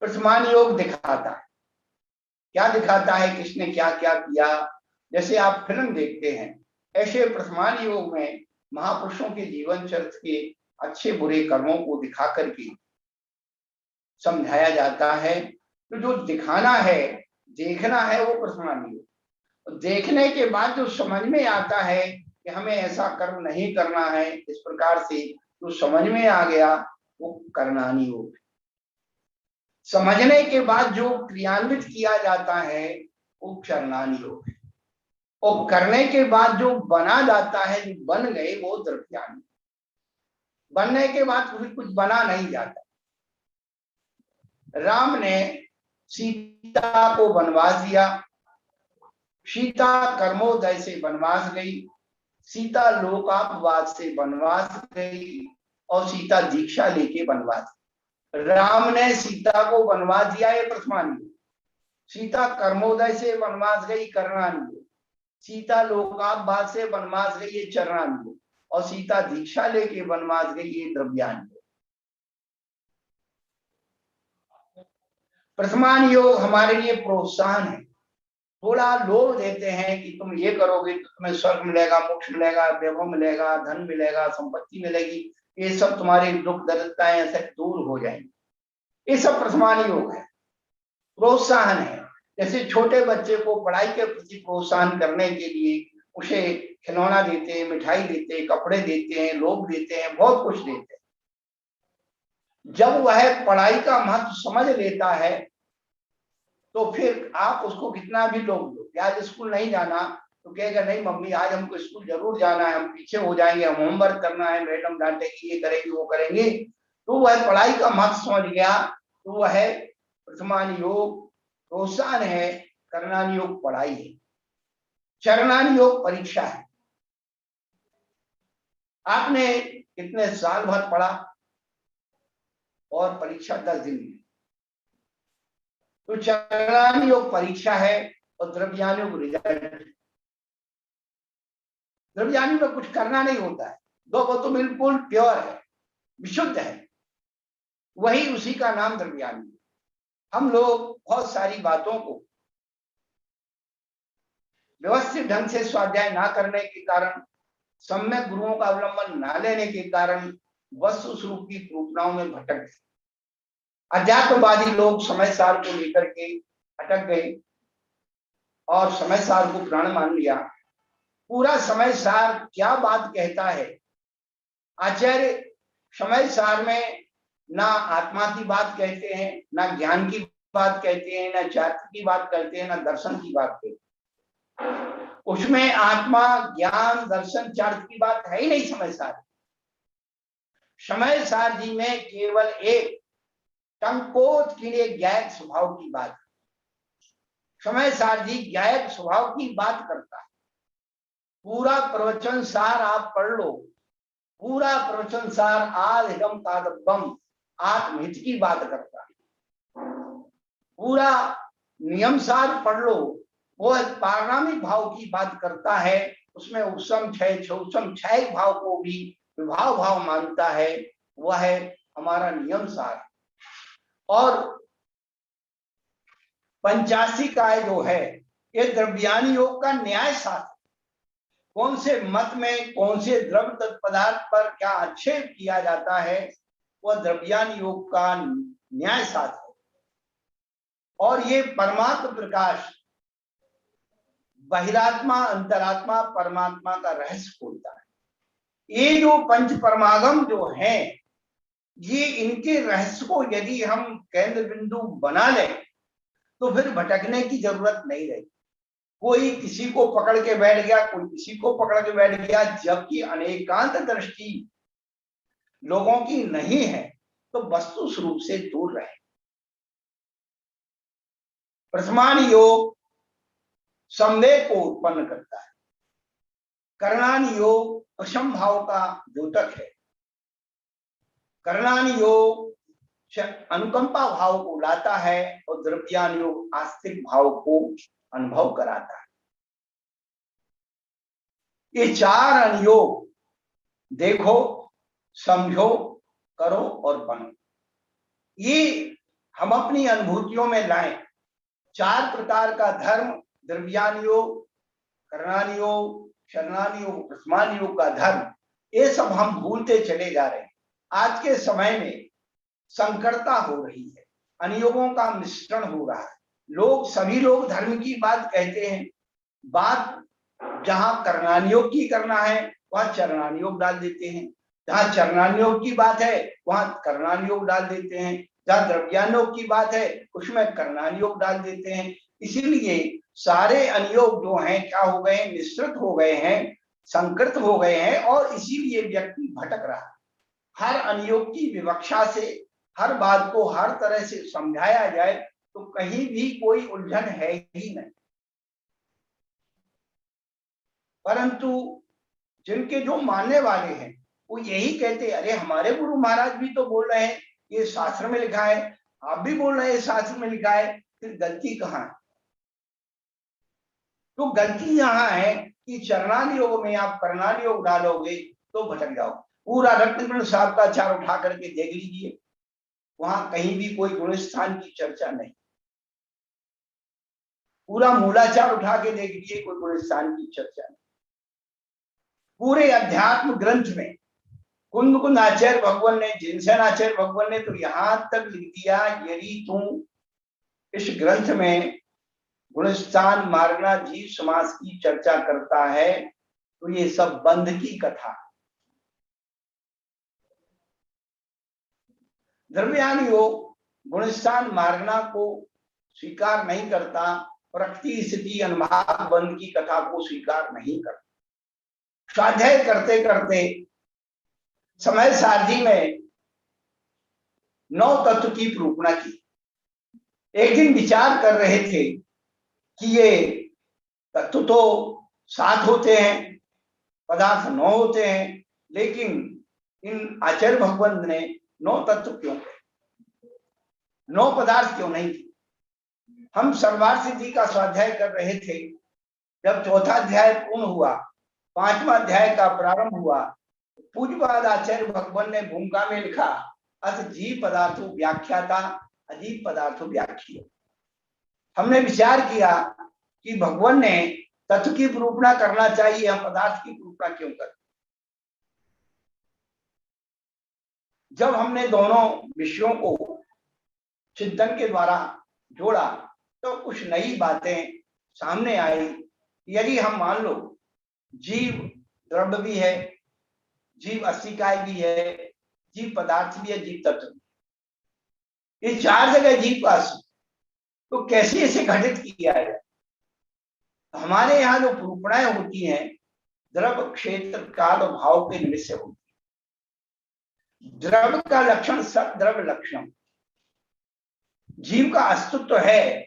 प्रथमान योग दिखाता है, क्या दिखाता है, किसने क्या क्या किया। जैसे आप फिल्म देखते हैं, ऐसे प्रथमान योग में महापुरुषों के जीवन चरित्र के अच्छे बुरे कर्मों को दिखा करके समझाया जाता है। तो जो दिखाना है, देखना है, वो प्रथमान योग। देखने के बाद जो समझ में आता है कि हमें ऐसा कर्म नहीं करना है, इस प्रकार से जो समझ में आ गया, वो कर्णानी योग। समझने के बाद जो क्रियान्वित किया जाता है, वो चरणानी योग है। और करने के बाद जो बना जाता है, जो बन गए, वो द्रव्यानी। बनने के बाद कुछ बना नहीं जाता। राम ने सीता को वनवास दिया, सीता कर्मोदय से वनवास गई, सीता लोकापवास से वनवास गई, और सीता दीक्षा लेके वनवास। राम ने सीता को वनवास दिया, ये प्रथमान योग। सीता कर्मोदय से वनवास गई, कर्णानी योग। सीता लोकापवास से वनवास गई, ये चरणानी योग। और सीता दीक्षा लेके वनवास गई, ये द्रव्यानी योग। प्रथमान योग हमारे लिए प्रोत्साहन है। थोड़ा लोभ देते हैं कि तुम ये करोगे तो तुम्हें स्वर्ग मिलेगा, मोक्ष मिलेगा, वैभव मिलेगा, धन मिलेगा, संपत्ति मिलेगी, ये सब तुम्हारे दुख दरिद्रताएं ऐसे दूर हो जाएंगी। ये सब प्रथमान योग है, प्रोत्साहन है। जैसे छोटे बच्चे को पढ़ाई के प्रति प्रोत्साहन करने के लिए उसे खिलौना देते हैं, मिठाई देते हैं, कपड़े देते हैं, लोभ देते हैं, बहुत कुछ देते हैं। जब वह पढ़ाई का महत्व समझ लेता है तो फिर आप उसको कितना भी लोभ दो, आज स्कूल नहीं जाना तो कहेगा नहीं मम्मी आज हमको स्कूल जरूर जाना है, हम पीछे हो जाएंगे, हम होमवर्क करना है, मैडम डांटेगी, ये करेगी, वो करेंगे। तो वह पढ़ाई का महत्व समझ गया, तो वह प्रथमान योग प्रोत्साहन है, कर्णानी योग पढ़ाई है, चरणानी योग परीक्षा है। आपने कितने साल भर पढ़ा और परीक्षा 10 दिन में, तो चरणानी योग परीक्षा है और द्रव्यानी योग रिजल्ट। द्रव्यानी में कुछ करना नहीं होता है, वो तो बिल्कुल प्योर है, विशुद्ध है, वही उसी का नाम द्रव्यानी। हम लोग बहुत सारी बातों को व्यवस्थित ढंग से स्वाध्याय ना करने के कारण, सम्यक गुरुओं का अवलंबन ना लेने के कारण वस्तु स्वरूप की कल्पनाओं में भटक गए। अध्यात्मवादी लोग समय सार को लेकर के अटक गए और समय सार को प्राण मान लिया। पूरा समय सार क्या बात कहता है? आचार्य समय सार में ना आत्मा की बात कहते हैं, ना ज्ञान की बात कहते हैं, ना चारित्र की बात करते हैं, ना दर्शन की बात कहते हैं। उसमें आत्मा, ज्ञान, दर्शन, चारित्र की बात है ही नहीं समय सार। समय सार जी में केवल एक टंकोत कीड़े ज्ञायक स्वभाव की बात। समय सार जी ज्ञायक स्वभाव की बात करता है। पूरा प्रवचन सार आप पढ़ लो, पूरा प्रवचन सार आदिगम तादब्बम आत्महित की बात करता है। पूरा नियम सार पढ़ लो, वो पारणामिक भाव की बात करता है। उसमें उपसम क्षय छौसम क्षय भाव को भी विभाव भाव मानता है। वह है हमारा नियम सार। और 85 काय जो है ये द्रव्यान योग का न्याय सार। कौन से मत में कौन से द्रव्य तत्पदार्थ पर क्या आक्षेप किया जाता है, वह द्रव्यान योग का न्याय सार है। और ये परमात्म प्रकाश बहिरात्मा अंतरात्मा परमात्मा का रहस्य खोलता है। ये जो पंच परमागम जो हैं, ये इनके रहस्य को यदि हम केंद्र बिंदु बना लें तो फिर भटकने की जरूरत नहीं रही। कोई किसी को पकड़ के बैठ गया, कोई किसी को पकड़ के बैठ गया, जबकि अनेकांत दृष्टि लोगों की नहीं है तो वस्तु स्वरूप से दूर रहे। प्रथमान योग संवेग को उत्पन्न करता है। करणान योग प्रशम भाव का द्योतक है। करणान योग अनुकंपा भाव को लाता है और द्रव्यान योग आस्तिक भाव को अनुभव कराता है। ये चार अनुयोग देखो, समझो, करो और बनो, ये हम अपनी अनुभूतियों में लाएं। चार प्रकार का धर्म, द्रव्यान योग, करणान योग, शरणान योग, प्रथमान योग का धर्म, ये सब हम भूलते चले जा रहे हैं। आज के समय में संकरता हो रही है, अनुयोगों का मिश्रण हो रहा है। सभी लोग धर्म की बात कहते हैं। बात जहां करणान योग की करना है वहां चरणान योग डाल देते हैं, जहां चरणान योग की बात है वहां करणान योग डाल देते हैं, जहां द्रव्यान योग की बात है उसमें करणान योग डाल देते हैं। इसीलिए सारे अनुयोग जो हैं क्या हो गए, मिश्रित हो गए हैं, संकृत हो गए हैं और इसीलिए व्यक्ति भटक रहा है। हर अनुयोग की विवक्षा से हर बात को हर तरह से समझाया जाए तो कहीं भी कोई उलझन है ही नहीं। परंतु जिनके जो मानने वाले हैं वो यही कहते, अरे हमारे गुरु महाराज भी तो बोल रहे हैं, ये शास्त्र में लिखा है, आप भी बोल रहे हैं शास्त्र में लिखा है, फिर गलती कहाँ है? तो गलती यहाँ है कि चरणान योग में आप करणान योग डालोगे तो भटक जाओ। पूरा रत्नगुण साहब का चार उठा करके देख लीजिए, वहां कहीं भी कोई गुण स्थान की चर्चा नहीं। पूरा मूलाचार उठा के देख लीजिए, कोई गुण स्थान की चर्चा नहीं। पूरे अध्यात्म ग्रंथ में कुंद कुंद आचार्य भगवान ने, जिनसेन आचार्य भगवान ने तो यहां तक लिख दिया, यदि तुम इस ग्रंथ में गुणस्थान मार्गना जीव समास की चर्चा करता है तो ये सब बंध की कथा। द्रव्यान योग गुणस्थान मार्गना को स्वीकार नहीं करता, प्रकृति स्थिति अनुभाग बंध की कथा को स्वीकार नहीं करता। स्वाध्याय करते करते समय सारथी में 9 तत्व की प्रूपणा की। एक दिन विचार कर रहे थे कि ये तत्व तो 7 होते हैं, पदार्थ 9 होते हैं, लेकिन इन आचार्य भगवंत ने 9 तत्व क्यों कहे, 9 पदार्थ क्यों नहीं थे? हम सर्वार्थ सिद्धि का स्वाध्याय कर रहे थे। जब चौथा अध्याय पूर्ण हुआ, 5वां अध्याय का प्रारंभ हुआ, पूज्यपाद आचार्य भगवान ने भूमिका में लिखा, अथ जीव पदार्थो व्याख्याता अजीव पदार्थो व्याख्या। हमने विचार किया कि भगवान ने तत्व की प्रूपणा करना चाहिए, हम पदार्थ की प्रूपणा क्यों करते? जब हमने दोनों विषयों को चिंतन के द्वारा जोड़ा तो कुछ नई बातें सामने आई। यदि हम मान लो जीव द्रव्य भी है, जीव अस्थिकाय भी है, जीव पदार्थ भी है, जीव तत्व, ये चार जगह जीव का अस्तित्व, तो कैसे इसे घटित किया जाए? हमारे यहाँ जो रूपणाएं होती हैं द्रव्य क्षेत्र काल और भाव के निमित्त से होती है। द्रव्य का लक्षण सब द्रव्य लक्षण, जीव का अस्तित्व है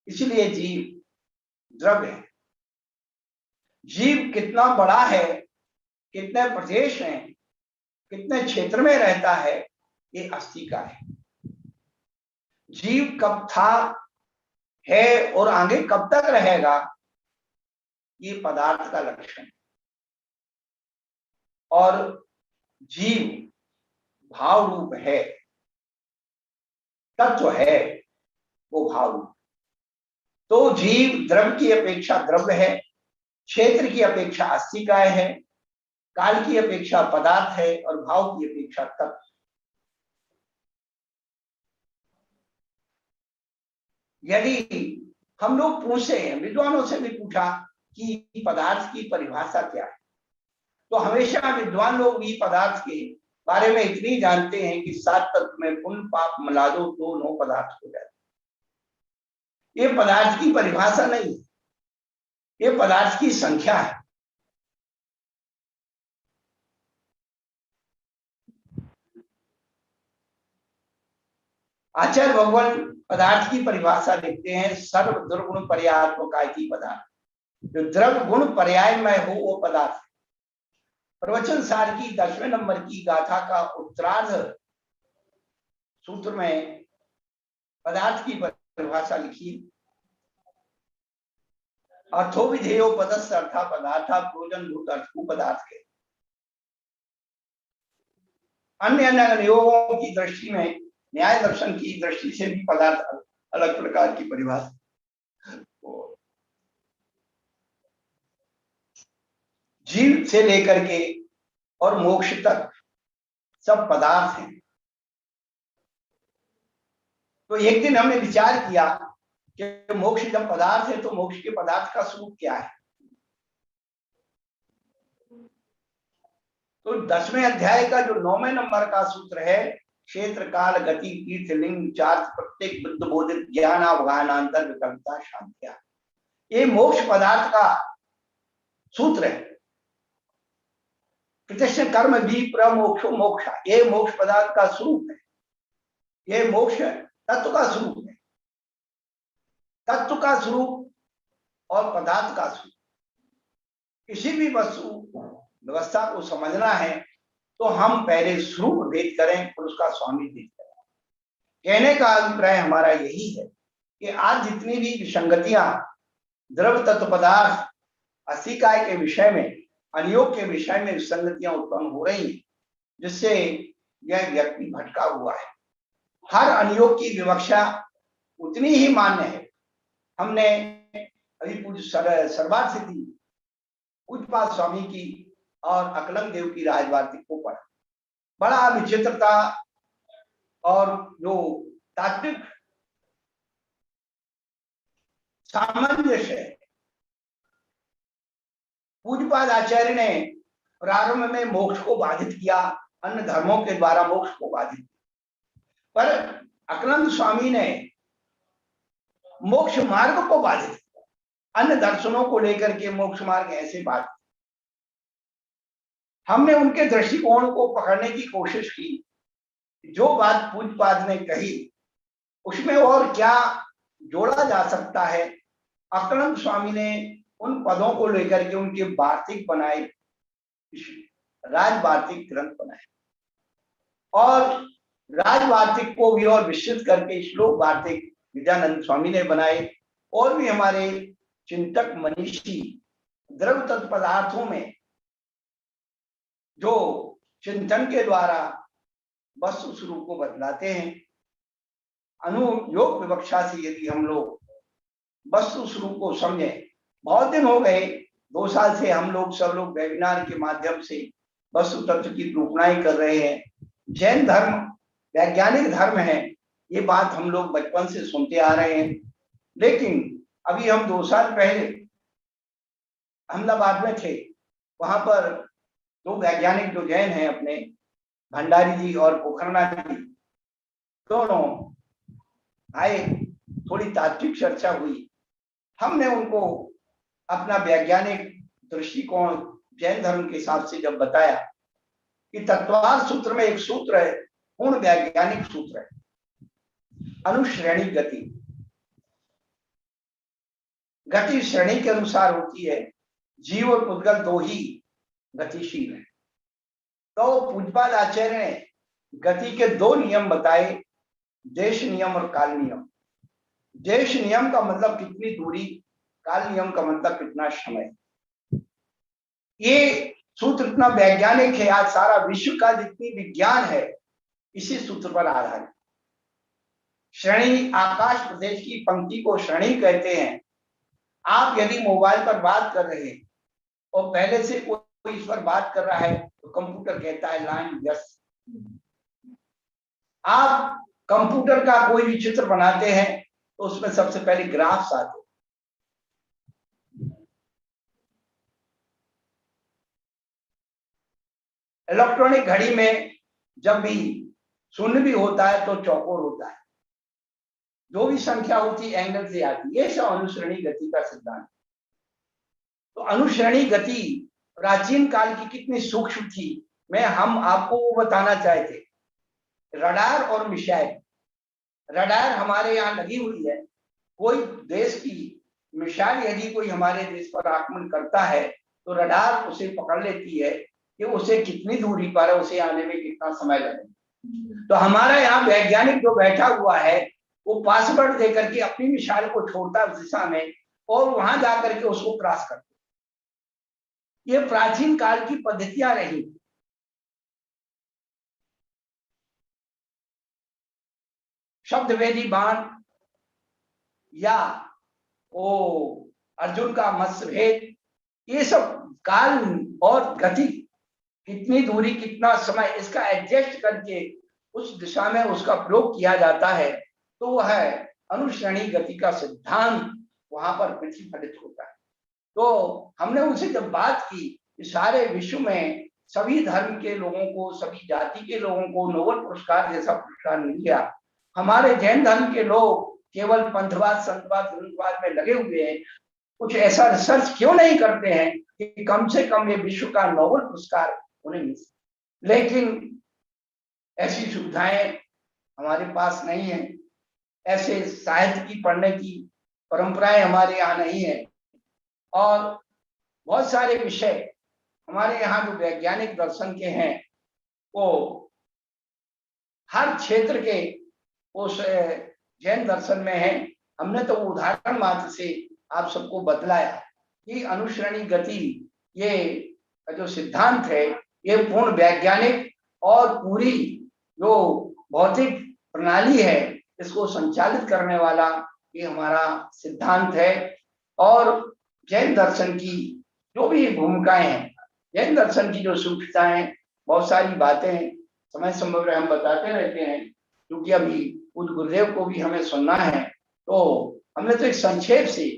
इसलिए जीव द्रव्य है। जीव कितना बड़ा है, कितने प्रदेश हैं, कितने क्षेत्र में रहता है, ये अस्थिका है। जीव कब था, है और आगे कब तक रहेगा, ये पदार्थ का लक्षण है। और जीव भाव रूप है, तत्व है वो भाव रूप। तो जीव द्रव्य की अपेक्षा द्रव्य है, क्षेत्र की अपेक्षा अस्थिकाय है, काल की अपेक्षा पदार्थ है और भाव की अपेक्षा तत्व। यदि हम लोग पूछे, विद्वानों से भी पूछा कि पदार्थ की परिभाषा क्या है, तो हमेशा विद्वान लोग भी पदार्थ के बारे में इतनी जानते हैं कि 7 तत्व में पुण्य पाप मिला दो तो 9 पदार्थ हो जाते। ये पदार्थ की परिभाषा नहीं है, ये पदार्थ की संख्या है। आचार्य भगवान पदार्थ की परिभाषा लिखते हैं, सर्व दुर्गुण पर्यात्मकायति पदार्थ। जो द्रव्य गुण पर्याय में हो वो पदार्थ। प्रवचन सार की 10वें नंबर की गाथा का उत्तरार्ध सूत्र में पदार्थ की परिभाषा लिखी। अर्थो विधेयो पदस्य अर्था पदार्था प्रोजन भूत अर्थ पदार्थ के। अन्य अनुयोगों की दृष्टि में, न्याय दर्शन की दृष्टि से भी पदार्थ अलग प्रकार की परिभाषा। जीव से लेकर के और मोक्ष तक सब पदार्थ हैं। तो एक दिन हमने विचार किया कि मोक्ष जब पदार्थ है तो मोक्ष के पदार्थ का स्वरूप क्या है। तो 10वें अध्याय का जो 9वें नंबर का सूत्र है, क्षेत्र काल गति तीर्थ लिंग चार्थ प्रत्येक बुद्ध बोधित ज्ञान अवगाहनांतर विकल्पता शांतिया, ये मोक्ष पदार्थ का सूत्र है। प्रतिष्ठ कर्म भी प्रमोक्षो मोक्षा, ये मोक्ष पदार्थ का स्वरूप है। ये मोक्ष तत्व का स्वरूप है। तत्व का स्वरूप और पदार्थ का स्वरूप, किसी भी वस्तु व्यवस्था को समझना है तो हम पहले स्वरूप भेद करें और उसका स्वामी भेद करें। कहने का अभिप्राय हमारा यही है कि आज जितनी भी विसंगतियां द्रव्य तत्व पदार्थ अस्थिकाय के विषय में, अनियोग के विषय में विसंगतियां उत्पन्न हो रही हैं, जिससे यह व्यक्ति भटका हुआ है। हर अनियोग की विवक्षा उतनी ही मान्य है। हमने अभी पूज्य सर्वार्थ सिद्धि पूज्यपाद स्वामी की और अकलंग देव की राजवार्तिक को पढ़ा। बड़ा विचित्रता और जो तात्विक सामंजस्य है। पूज्यपाद आचार्य ने प्रारंभ में मोक्ष को बाधित किया, अन्य धर्मों के द्वारा मोक्ष को बाधित किया, पर अकलंग स्वामी ने मोक्ष मार्ग को बाधित किया। अन्य दर्शनों को लेकर के मोक्ष मार्ग ऐसे बाधित। हमने उनके दृष्टिकोण को पकड़ने की कोशिश की। जो बात पूज्यपाद ने कही उसमें और क्या जोड़ा जा सकता है। अकलंग स्वामी ने उन पदों को लेकर के उनके वार्तिक बनाए, राजवार्तिक ग्रंथ बनाए और राजवार्तिक को भी और विस्तृत करके श्लोक वार्तिक विद्यानंद स्वामी ने बनाए। और भी हमारे चिंतक मनीषी द्रव्य तत्व पदार्थों में जो चिंतन के द्वारा वस्तु स्वरूप को बदलाते हैं। अनुयोग विवक्षा से यदि हम लोग वस्तु स्वरूप को समझे, बहुत दिन हो गए, 2 साल से हम लोग सब लोग वेबिनार के माध्यम से वस्तु तत्व की रूपणाएं कर रहे हैं। जैन धर्म वैज्ञानिक धर्म है, ये बात हम लोग बचपन से सुनते आ रहे हैं। लेकिन अभी हम 2 साल पहले अहमदाबाद में थे, वहां पर 2 वैज्ञानिक जो जैन हैं अपने, भंडारी जी और पोखरना जी, दोनों आए, थोड़ी तात्विक चर्चा हुई। हमने उनको अपना वैज्ञानिक दृष्टिकोण जैन धर्म के हिसाब से जब बताया कि तत्वार्थ सूत्र में एक सूत्र है, पूर्ण वैज्ञानिक सूत्र है, अनुश्रेणी गति। गति श्रेणी के अनुसार होती है, जीव और पुद्गल 2 ही गतिशील है। तो पूज्यपाद आचार्य ने गति के 2 नियम बताए, देश नियम और काल नियम। देश नियम का मतलब कितनी दूरी, काल नियम का मतलब कितना समय। ये सूत्र इतना वैज्ञानिक है, आज सारा विश्व का जितनी विज्ञान है इसी सूत्र पर आधारित। श्रेणी, आकाश प्रदेश की पंक्ति को श्रेणी कहते हैं। आप यदि मोबाइल पर बात कर रहे हैं और पहले से कोई इस पर बात कर रहा है तो कंप्यूटर कहता है लाइन व्यस्त। आप कंप्यूटर का कोई भी चित्र बनाते हैं तो उसमें सबसे पहले ग्राफ्स आते हैं। इलेक्ट्रॉनिक घड़ी में जब भी शून्य भी होता है तो चौकोर होता है, जो भी संख्या होती है एंगल से आती है। ये सब अनुश्रेणी गति का सिद्धांत। तो अनुश्रेणी गति प्राचीन काल की कितनी सूक्ष्म थी, मैं हम आपको वो बताना चाहते। रडार और मिसाइल, रडार हमारे यहाँ लगी हुई है, कोई देश की मिसाइल यदि कोई हमारे देश पर आक्रमण करता है तो रडार उसे पकड़ लेती है कि उसे कितनी दूरी पर है, उसे आने में कितना समय लगेगा। तो हमारा यहाँ वैज्ञानिक जो बैठा हुआ है वो पासवर्ड देकर के अपनी मिसाइल को छोड़ता है उस दिशा में और वहां जाकर के उसको क्रॉस करता है। ये प्राचीन काल की पद्धतियां रही। शब्दवेदी बाण या वो अर्जुन का मत्स्यभेद, ये सब काल और गति, कितनी दूरी कितना समय, इसका एडजस्ट करके उस दिशा में उसका प्रयोग किया जाता है। तो वह अनुश्रेणी गति का सिद्धांत वहां पर प्रतिफलित होता है। तो हमने उनसे जब बात की कि सारे विश्व में सभी धर्म के लोगों को, सभी जाति के लोगों को नोबेल पुरस्कार जैसा पुरस्कार मिल गया, हमारे जैन धर्म के लोग केवल पंथवाद, संतवाद, ग्रंथवाद में लगे हुए हैं, कुछ ऐसा रिसर्च क्यों नहीं करते हैं कि कम से कम ये विश्व का नोबेल पुरस्कार उन्हें मिल सके। लेकिन ऐसी सुविधाएं हमारे पास नहीं है, ऐसे साहित्य की पढ़ने की परंपराएं हमारे यहाँ नहीं है, और बहुत सारे विषय हमारे यहाँ जो वैज्ञानिक दर्शन के हैं वो हर क्षेत्र के उस जैन दर्शन में है। हमने तो उदाहरण मात्र से आप सबको बतलाया कि अनुश्रेणी गति ये जो सिद्धांत है ये पूर्ण वैज्ञानिक और पूरी जो भौतिक प्रणाली है इसको संचालित करने वाला ये हमारा सिद्धांत है। और जैन दर्शन की जो भी भूमिकाएं हैं, जैन दर्शन की जो सूक्ष्मताएं, बहुत सारी बातें समय समय हम बताते रहते हैं, क्योंकि अभी उस गुरुदेव को भी हमें सुनना है। तो हमने तो एक संक्षेप से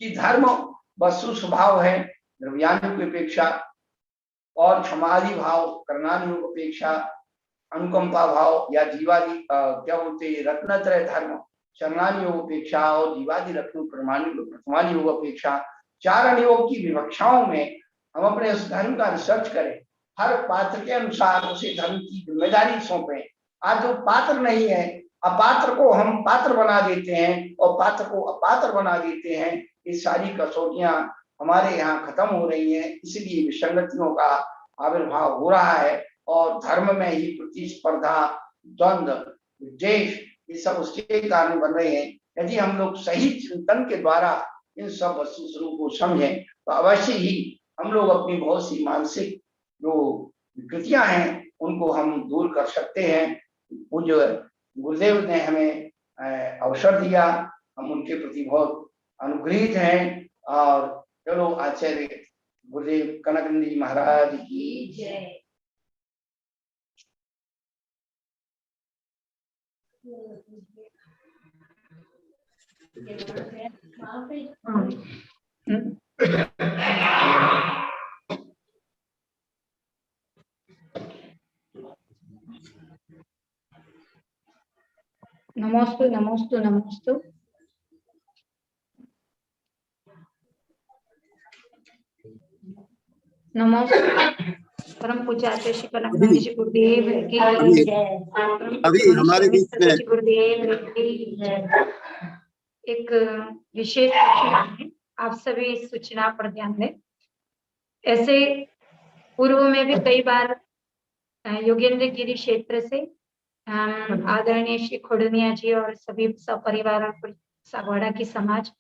कि धर्म वस्तु स्वभाव है द्रव्यानुग अपेक्षा, और क्षमादि भाव करुणानुग अपेक्षा, अनुकंपा भाव या जीवादि क्या बोलते हैं रत्नत्रय धर्म शरणानि योग अपेक्षा और जीवादि रत्न प्रथमानि योग अपेक्षा, 4 अनुयोग की विवक्षाओं में हम अपने उस धर्म का रिसर्च करें, हर पात्र के अनुसार उसे धर्म की जिम्मेदारी सौंपे। आज जो पात्र नहीं है, अपात्र को हम पात्र बना देते हैं और पात्र को अपात्र बना देते हैं। ये सारी कसौटियां हमारे यहाँ खत्म हो रही हैं, इसलिए विसंगतियों का आविर्भाव हो रहा है और धर्म में ही प्रतिस्पर्धा, द्वंद्व, विद्वेष ये सब उसके कारण बन रहे हैं। यदि हम लोग सही चिंतन के द्वारा इन सब वस्तु स्वरूप को समझें तो अवश्य ही हम लोग अपनी बहुत सी मानसिक जो विकृतियां हैं उनको हम दूर कर सकते हैं। पूज्य गुरुदेव ने हमें अवसर दिया, हम उनके प्रति बहुत अनुग्रहित हैं। और चलो आचार्य गुरुदेव कनकानंद जी महाराज की जय। नमोस्तु नमोस्तु नमोस्तु। नमोस्तु परम पूज्य आचार्य श्री कनकानंद जी गुरुदेव की अभी हमारे बीच में गुरुदेव की एक विशेष सूचना है, आप सभी इस सूचना पर ध्यान दें। ऐसे पूर्व में भी कई बार योगेंद्र गिरी क्षेत्र से आदरणीय श्री खोडनिया जी और सभी सपरिवार और सागवाड़ा की समाज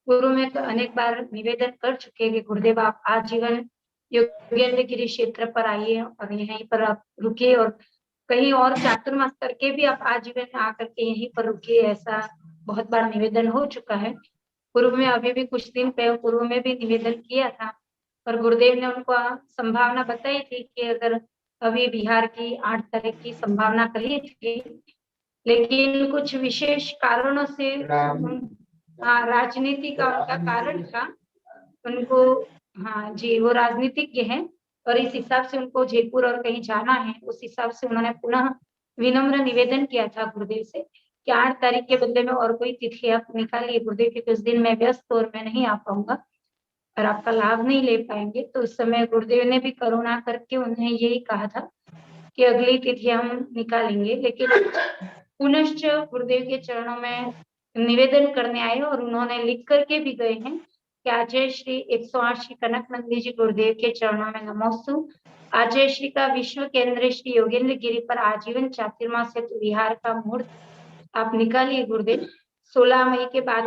पूर्व में अनेक बार निवेदन कर चुके हैं कि गुरुदेव आप आजीवन योगेंद्र गिरी क्षेत्र पर आइए और यहीं पर आप रुकिए और कहीं और चातुर्मास करके भी आप आजीवन आकर के यहीं पर रुकिए, ऐसा बहुत बार निवेदन हो चुका है। पूर्व में अभी भी कुछ दिन पूर्व में भी निवेदन किया था और गुरुदेव ने उनको संभावना बताई थी कि अगर अभी बिहार की 8 तारीख की संभावना कही थी, लेकिन कुछ विशेष कारणों से राजनीति का उनका कारण था उनको, हाँ जी वो राजनीतिज्ञ हैं और इस हिसाब से उनको जयपुर और कहीं जाना है, उस हिसाब से उन्होंने पुनः विनम्र निवेदन किया था गुरुदेव से कि 8 तारीख के बदले में और कोई तिथि आप निकालिए गुरुदेव, क्योंकि उस दिन मैं व्यस्त और मैं नहीं आ पाऊंगा और आपका लाभ नहीं ले पाएंगे। तो उस समय गुरुदेव ने भी करुणा करके उन्हें यही कहा था कि अगली तिथि हम निकालेंगे, लेकिन पुनश्च गुरुदेव के चरणों में निवेदन करने आए और उन्होंने लिख करके भी गए हैं कि आचार्य श्री 108 श्री कनकानंद जी गुरुदेव के चरणों में नमोस्तु। आचार्य श्री का विश्व केंद्र श्री योगेंद्र गिरी पर आजीवन चातुर्मास हेतु विहार का मुहूर्त आप निकालिए गुरुदेव, 16 मई के बाद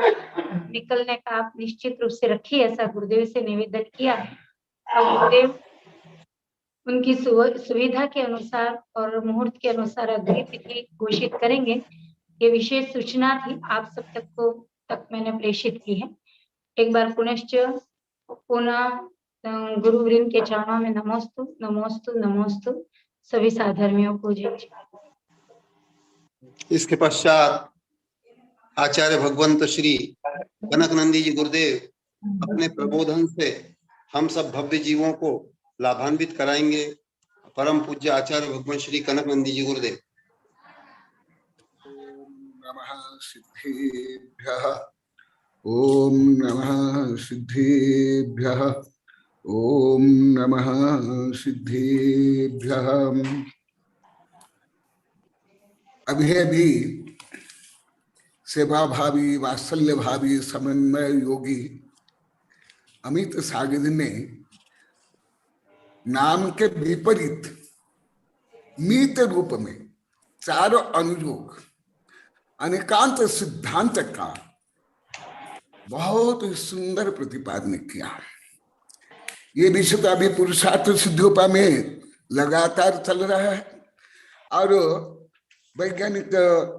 निकलने का आप निश्चित रूप से रखिए, ऐसा गुरुदेव से निवेदन किया है। और गुरुदेव उनकी सुविधा के अनुसार और मुहूर्त के अनुसार अगली तिथि घोषित करेंगे। ये विशेष सूचना थी, आप सब तक मैंने प्रेषित की है। एक बार पुनः गुरुवृंद के चरणों में नमोस्तु नमोस्तु नमोस्तु सभी साधर्मियों को जय। इसके पश्चात आचार्य भगवंत श्री कनकानंद जी गुरुदेव अपने प्रबोधन से हम सब भव्य जीवों को लाभान्वित कराएंगे। परम पूज्य आचार्य भगवान श्री कनकानंद जी गुरुदेव। नमः सिद्धेभ्यः, ओम नमः सिद्धेभ्यः, ओम नमः सिद्धेभ्यः। अभी सेवा भावी वात्सल्य भावी समन्वय योगी अमित सागर ने नाम के विपरीत मीत रूप में चारों अनुयोग अनेकांत सिद्धांत का बहुत सुंदर प्रतिपादन किया। ये विषय तो अभी पुरुषार्थ सिद्धियोपा में लगातार चल रहा है और वैज्ञानिक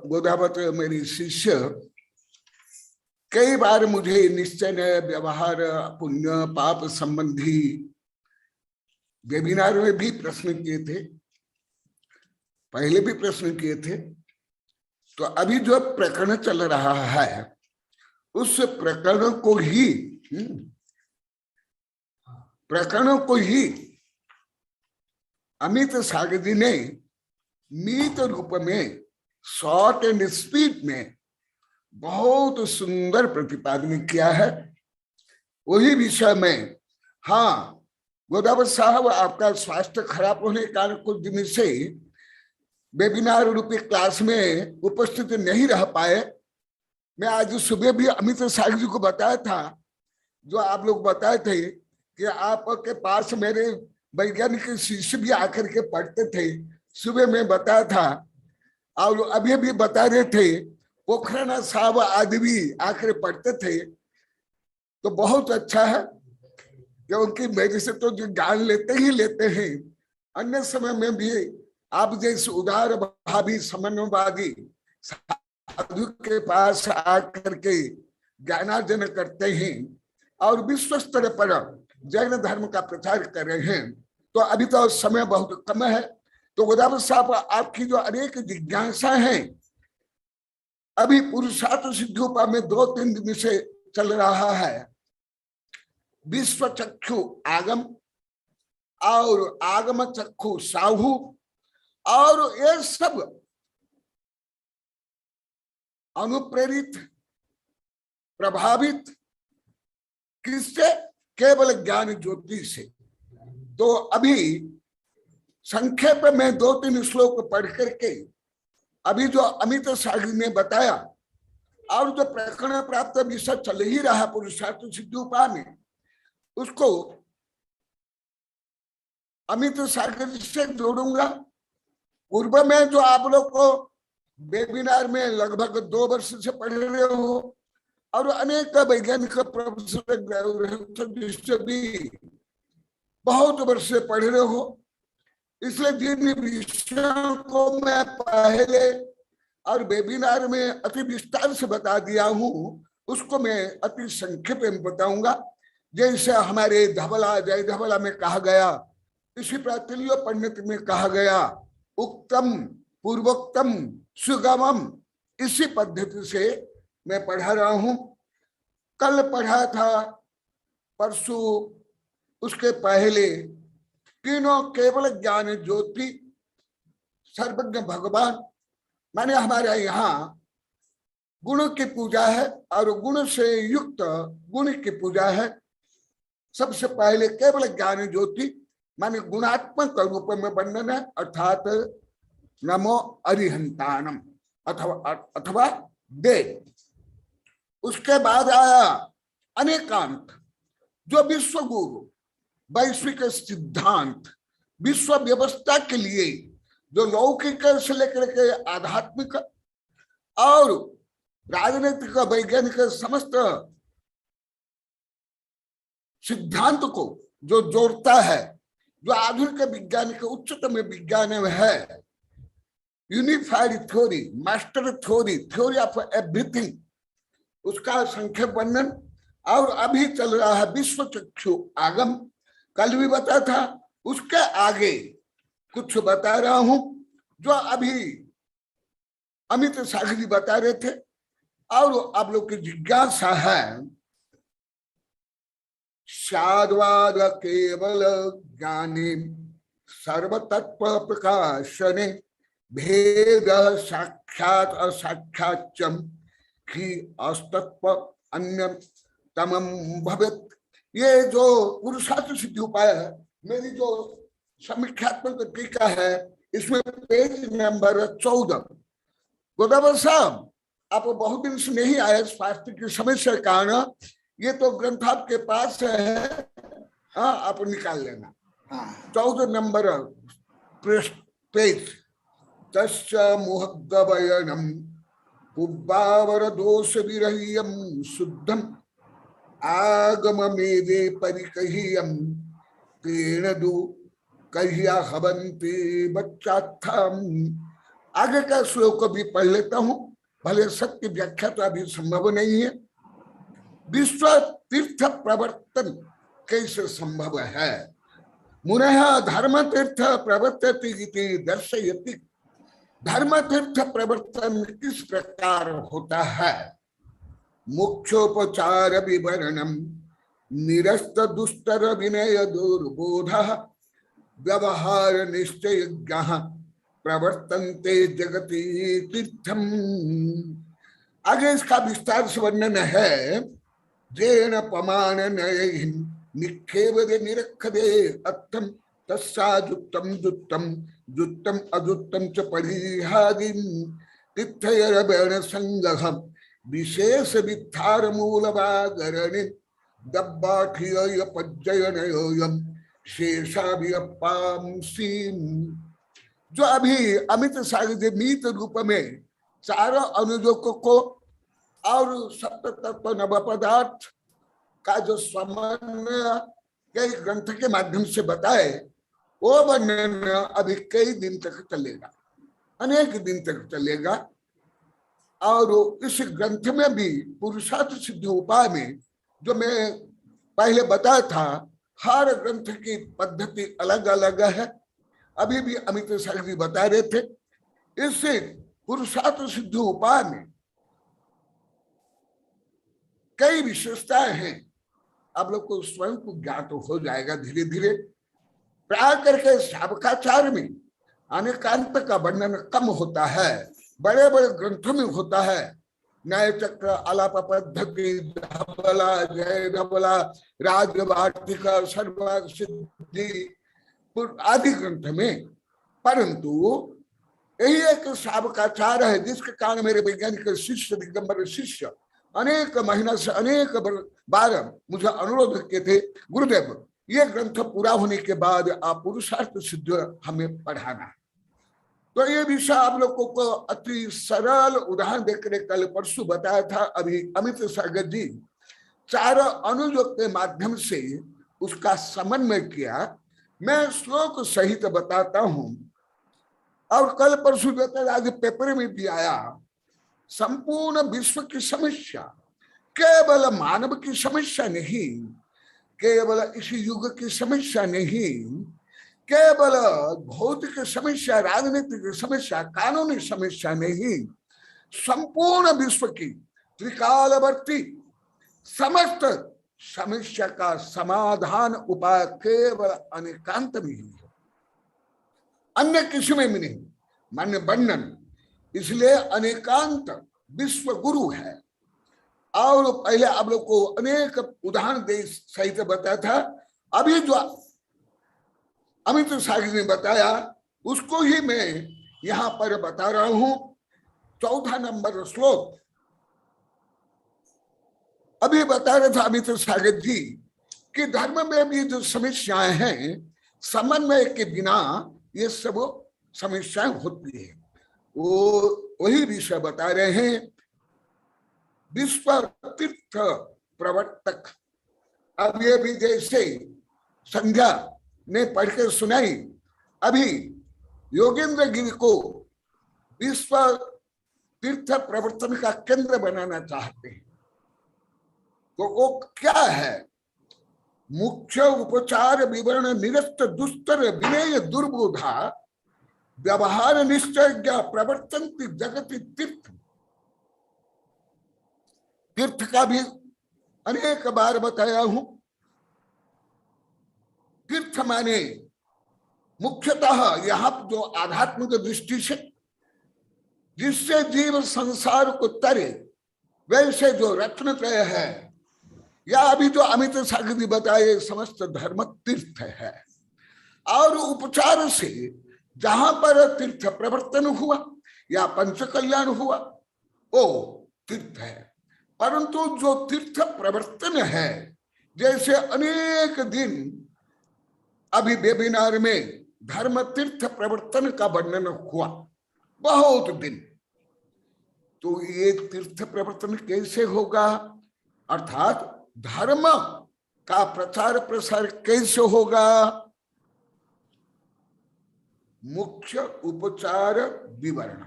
गोदावत मेरी शिष्य कई बार मुझे निश्चय व्यवहार पुण्य पाप संबंधी वेबिनार में भी प्रश्न किए थे, पहले भी प्रश्न किए थे। तो अभी जो प्रकरण चल रहा है उस प्रकरण को ही अमित सागर जी ने मीत रूप में शॉर्ट एंड स्पीड में बहुत सुंदर प्रतिपादन किया है। वही विषय में, हाँ गोदावत साहब आपका स्वास्थ्य खराब होने के कारण कुछ दिन से वेबिनार रूपी क्लास में उपस्थित नहीं रह पाए। मैं आज सुबह भी अमित सागर जी को बताया था, जो आप लोग बताए थे कि आपके पास मेरे वैज्ञानिक शिष्य भी आकर के पढ़ते थे। सुबह में बताया था और अभी भी बता रहे थे, पोखराना साहब आदि भी आकर पढ़ते थे। तो बहुत अच्छा है कि उनकी मेरे से तो जो ज्ञान लेते ही लेते हैं, अन्य समय में भी आप जैसे उदार भावी समन्वयवादी साधु के पास आकर के ज्ञानार्जन करते हैं और विश्व स्तर पर जैन धर्म का प्रचार कर रहे हैं। तो अभी तो समय बहुत कम है। तो गोदावत साहब आपकी जो अनेक जिज्ञासा है अभी पुरुषार्थ सिद्धि उपाय में 2-3 दिन से चल रहा है विश्व चक्षु आगम और आगम चक्षु साहू, और ये सब अनुप्रेरित प्रभावित किससे? केवल ज्ञान ज्योति से। तो अभी संक्षेप में 2-3 श्लोक पढ़ करके अभी जो अमित सागर ने बताया और जो प्रकरण प्राप्त विषय चल ही रहा पुरुषार्थ सिद्धि उपाय में, उसको अमित सागर से जोड़ूंगा। पूर्व में जो आप लोग को वेबिनार में लगभग 2 वर्ष से पढ़ रहे हो और अनेक वैज्ञानिक प्रोफेसर भी बहुत वर्ष से पढ़ रहे हो, इसलिए जिन विषयों को मैं पहले और वेबिनार में अति विस्तार से बता दिया हूं उसको मैं अति संक्षेप में बताऊंगा। जैसे हमारे धबला जय धबला में कहा गया, इसी प्रातलियो पंडित में कहा गया, उक्तम पूर्वोक्तम सुगमम, इसी पद्धति से मैं पढ़ा रहा हूं। कल पढ़ा था, परसों उसके पहले तीनों केवल ज्ञान ज्योति सर्वज्ञ भगवान, माने हमारे यहाँ गुण की पूजा है और गुण से युक्त गुण की पूजा है। सबसे पहले केवल ज्ञान ज्योति माने गुणात्मक रूप में वर्णन है, अर्थात नमो अरिहंतानम अथवा दे। उसके बाद आया अनेकांत, जो विश्व गुरु वैश्विक सिद्धांत विश्व व्यवस्था के लिए जो लौकिक से लेकर के आध्यात्मिक और राजनीतिक वैज्ञानिक समस्त सिद्धांत को जो जोड़ता है, जो आधुनिक विज्ञान के उच्चतम विज्ञान है, unified theory, master theory, theory of everything, उसका संक्षेप वर्णन। और अभी चल रहा है विश्व चक्षु आगम, कल भी बता था, उसके आगे कुछ बता रहा हूं जो अभी अमित सागरी बता रहे थे। और आप लोग की जिज्ञासा है, शाद्वाद केवल ज्ञानी सर्वतत्व प्रकाशने भेद साक्षात असाक्षाच्यम ही अस्तत्व अन्य तमम भवेत्। ये जो पुरुषार्थ सिद्धि उपाय है, मेरी जो समीक्षात्मक टीका है, इसमें पेज नंबर 14। गोदावर साहब, आप बहुत दिन से नहीं आए, स्वास्थ्य की समस्या के कारण। ये तो ग्रंथ आपके पास है, हाँ, आप निकाल लेना। 14 नंबर पेज। तस्य मुहद्दवयनम पुब्बावर दोष विरह्यम शुद्धम आगम मेदे परिकहियम तेन दु कहिया हवंती बच्चाथम। आगे का श्लोक भी पढ़ लेता हूं, भले सत्य व्याख्या तो अभी संभव नहीं है। विश्व तीर्थ प्रवर्तन कैसे संभव है? मुनः धर्म तीर्थ प्रवर्तति इति दर्शयति। धर्म तीर्थ प्रवर्तन किस प्रकार होता है? मुख्योपचार विवरणम निरस्त दुस्तर विनय दुर्बोध व्यवहार निश्चय प्रवर्तन्ते जगति तीर्थम। आगे इसका विस्तार से वर्णन है। जेन पमान नयहिं निक्षेपदे निरक्षदे अर्थम तस्साजुत्तम जुत्तम जुत्तम अजुत्तम च परिहादिं तीर्थयर संगहम विशेष वित्थार मूलवागरणि दब्बाठिय पज्जयनयोयम शेषाभिपांसीम। जो अभी अमित सागर मीत रूप में चारों अनुयोगों को और सप्त तत्व नव पदार्थ का जो समन्वय कई ग्रंथ के माध्यम से बताए, वो वर्णन अभी कई दिन तक चलेगा, अनेक दिन तक चलेगा। और इस ग्रंथ में भी पुरुषार्थ सिद्धि उपाय में जो मैं पहले बताया था, हर ग्रंथ की पद्धति अलग अलग है। अभी भी अमित सागरी बता रहे थे। इससे पुरुषार्थ सिद्धि उपाय में कई विशेषताएं हैं, आप लोग को स्वयं को ज्ञात हो जाएगा धीरे धीरे। प्राय करके शावकाचार्य में अनेकांत का वर्णन कम होता है, बड़े बड़े ग्रंथों में होता है। न्याय चक्र, आलाप पद्धति, धबला, जय धबला, राजवाटिका, सर्वाग सिद्धि आदि ग्रंथ में, परंतु यही एक शावकाचार्य है जिसके कारण मेरे वैज्ञानिक शिष्य, दिगंबर शिष्य अनेक महीना से अनेक बार मुझे अनुरोध किए थे, गुरुदेव ये ग्रंथ पूरा होने के बाद आप पुरुषार्थ सिद्ध हमें पढ़ाना। तो ये विषय आप लोगों को अति सरल उदाहरण देकर कल परसों बताया था। अभी अमित सागर जी 4 अनुयोग के माध्यम से उसका समन्वय किया। मैं श्लोक सहित बताता हूं, और कल परसों देता आज पेपर में भी आया। संपूर्ण विश्व की समस्या केवल मानव की समस्या नहीं, केवल इस युग की समस्या नहीं, केवल भौतिक समस्या, राजनीतिक समस्या, कानूनी समस्या नहीं, संपूर्ण विश्व की त्रिकालवर्ती समस्त समस्या का समाधान उपाय केवल अनेकांत में ही है, अन्य किसी में भी नहीं। मान्य वर्णन इसलिए अनेकांत विश्व गुरु है। और पहले आप लोग को अनेक उदाहरण दे सहित बताया था। अभी जो अमित सागर ने बताया उसको ही मैं यहां पर बता रहा हूं। 4 नंबर श्लोक अभी बता रहे थे अमित सागर जी कि धर्म में भी जो समस्याएं हैं, समन्वय के बिना ये सब समस्याएं होती है। वो वही विषय बता रहे हैं। विश्व तीर्थ प्रवर्तक, अब ये भी जैसे संध्या ने पढ़ के सुनाई, अभी योगेंद्र गिरी को विश्व तीर्थ प्रवर्तन का केंद्र बनाना चाहते हैं। तो वो क्या है? मुख्य उपचार विवरण निरस्त दुस्तर विनय दुर्बोधा व्यवहार निश्चय प्रवर्तन जगति तीर्थ। तीर्थ का भी अनेक बार बताया हूं। तीर्थ माने मुख्यतः यहां जो आध्यात्मिक दृष्टि से जिससे जीव संसार को तरे, वैसे जो रत्नत्रय है, या अभी जो अमित सागर जी बताए समस्त धर्म तीर्थ है। और उपचार से जहां पर तीर्थ प्रवर्तन हुआ या पंच कल्याण हुआ वो तीर्थ है। परंतु जो तीर्थ प्रवर्तन है, जैसे अनेक दिन अभी वेबिनार में धर्म तीर्थ प्रवर्तन का वर्णन हुआ, बहुत दिन, तो ये तीर्थ प्रवर्तन कैसे होगा? अर्थात धर्म का प्रचार प्रसार कैसे होगा? मुख्य उपचार विवरण,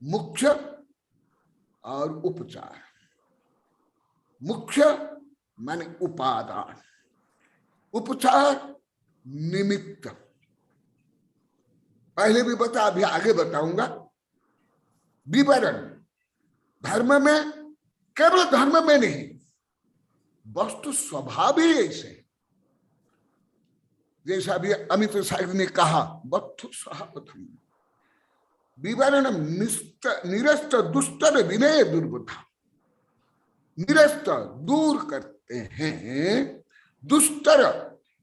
मुख्य और उपचार। मुख्य माने उपादान, उपचार निमित्त। पहले भी बता, अभी आगे बताऊंगा। विवरण धर्म में, केवल धर्म में नहीं, वस्तु स्वभाव ही ऐसे, जैसा अभी अमित सागर ने कहा, वस्तु स्वभाव विवरण निरस्त दुस्तर विनय दुर्बुद्धा। निरस्त दूर करते हैं, दुस्तर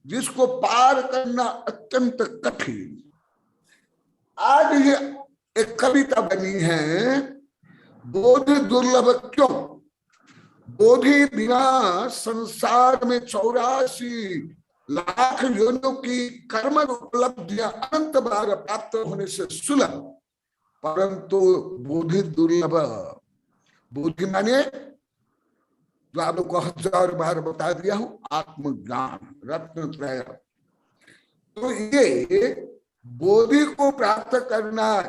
जिसको पार करना अत्यंत कठिन। आज ये एक कविता बनी है, बोधि दुर्लभ क्यों? बोधि बिना संसार में 84 लाख योनियों की कर्म उपलब्धियां अनंत बार प्राप्त होने से सुलभ, परंतु बोधि दुर्लभ। बोधि माने जो आप लोग को 1000 बार बता दिया हूं, आत्मज्ञान, रत्नत्रय। तो ये बोधि को प्राप्त करना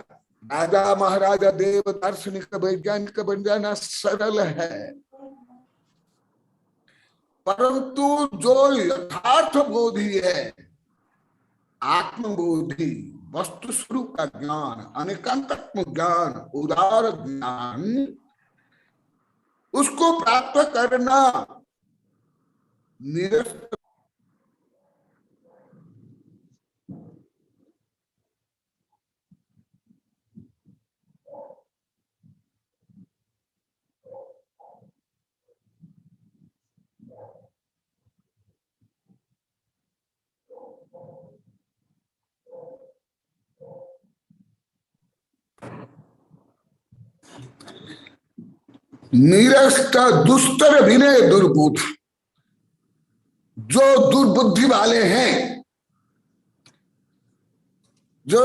राजा महाराजा देव दार्शनिक वैज्ञानिक बन जाना सरल है, परंतु जो यथार्थ बोधि है, आत्मबोधि, वस्तु स्वरूप का ज्ञान, अनेकांतत्म ज्ञान, उदार ज्ञान, उसको प्राप्त करना निरस्त निरस्त दुस्तर विनय दुर्बुद्ध, जो दुर्बुद्धि वाले हैं, जो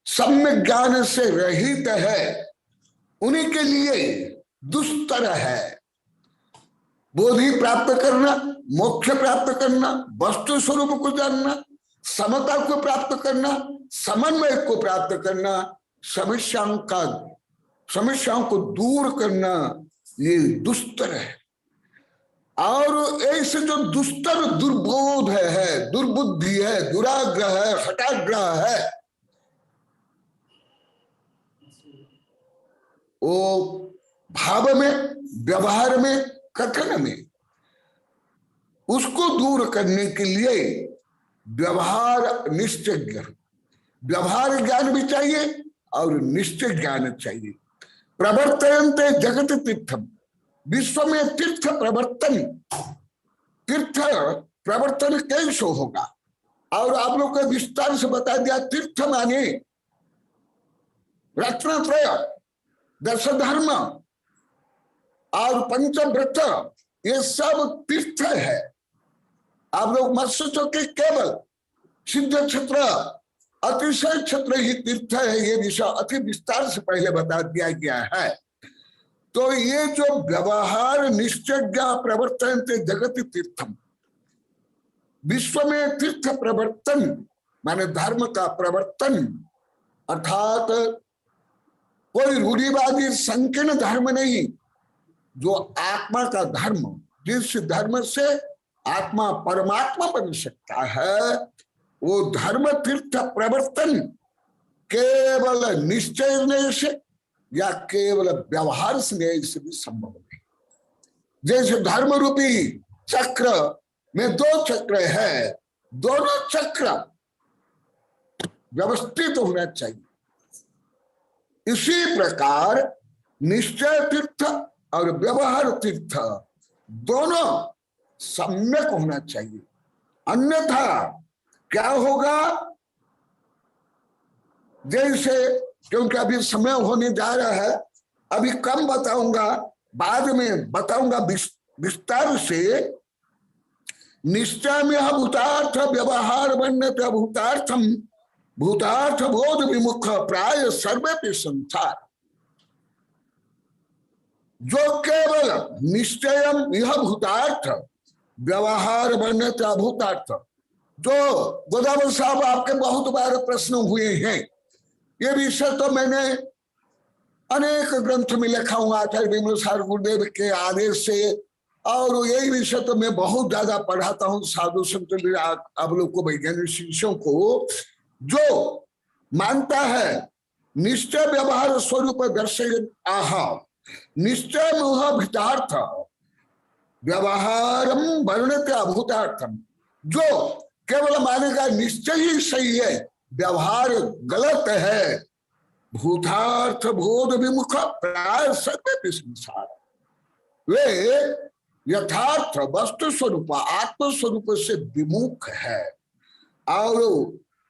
सम्यक ज्ञान से रहित है, उन्हीं के लिए दुस्तर है। बोधि प्राप्त करना, मोक्ष प्राप्त करना, वस्तु स्वरूप को जानना, समता को प्राप्त करना, समन्वय को प्राप्त करना, समस्याओं को दूर करना, ये दुस्तर है। और ऐसे जो दुस्तर दुर्बोध है, दुर्बुद्धि है, दुराग्रह है, हठाग्रह है, वो भाव में, व्यवहार में, कथन में, उसको दूर करने के लिए व्यवहार निश्चय ज्ञान, व्यवहार ज्ञान भी चाहिए और निश्चय ज्ञान चाहिए। प्रवर्तयन्ते जगत तीर्थम, विश्व में तीर्थ प्रवर्तन, तीर्थ प्रवर्तन कैसे होगा? और आप लोग को विस्तार से बता दिया। तीर्थ माने रत्नत्रय, दश धर्म और पंचव्रत, ये सब तीर्थ है। आप लोग मत सोचो कि केवल सिद्ध क्षेत्र, अतिशय क्षेत्र ही तीर्थ है, ये विषय अति विस्तार से पहले बता दिया गया है। तो ये जो व्यवहार निश्चय प्रवर्तन जगत तीर्थम, विश्व में तीर्थ प्रवर्तन माने धर्म का प्रवर्तन, अर्थात कोई रूढ़िवादी संकीर्ण धर्म नहीं, जो आत्मा का धर्म, जिस धर्म से आत्मा परमात्मा बन सकता है, वो धर्म तीर्थ प्रवर्तन केवल निश्चय से या केवल व्यवहार से भी संभव नहीं। जैसे धर्म रूपी चक्र में दो चक्र है, दोनों चक्र व्यवस्थित होना चाहिए। इसी प्रकार निश्चय तीर्थ और व्यवहार तीर्थ दोनों सम्यक होना चाहिए, अन्यथा क्या होगा? जैसे, क्योंकि अभी समय होने जा रहा है, अभी कम बताऊंगा, बाद में बताऊंगा विस्तार से। निश्चय में भूतार्थ व्यवहार वर्ण्यते भूतार्थम, भूतार्थ बोध विमुख प्राय सर्वे संसार। जो केवल निश्चय यह भूतार्थ व्यवहार वर्ण्यते भूतार्थ, जो गोदावरी साहब आपके बहुत बार प्रश्न हुए हैं, ये विषय तो मैंने अनेक ग्रंथ में लिखा हूं आचार्य विमल गुरुदेव के आदेश से, और यही विषय तो मैं बहुत ज्यादा पढ़ाता हूं साधु संत आप लोग को, वैज्ञानिक शिष्यों को। जो मानता है निश्चय व्यवहार स्वरूप दर्शय आहा, निश्चय मोह भीतार्थ व्यवहारम वर्णते अभूतार्थम, जो केवल मानेगा निश्चय ही सही है, व्यवहार गलत है, भूतार्थ बोध विमुख प्राय सर्वे संसार, वे यथार्थ वस्तु स्वरूप आत्म स्वरूप से विमुख है। और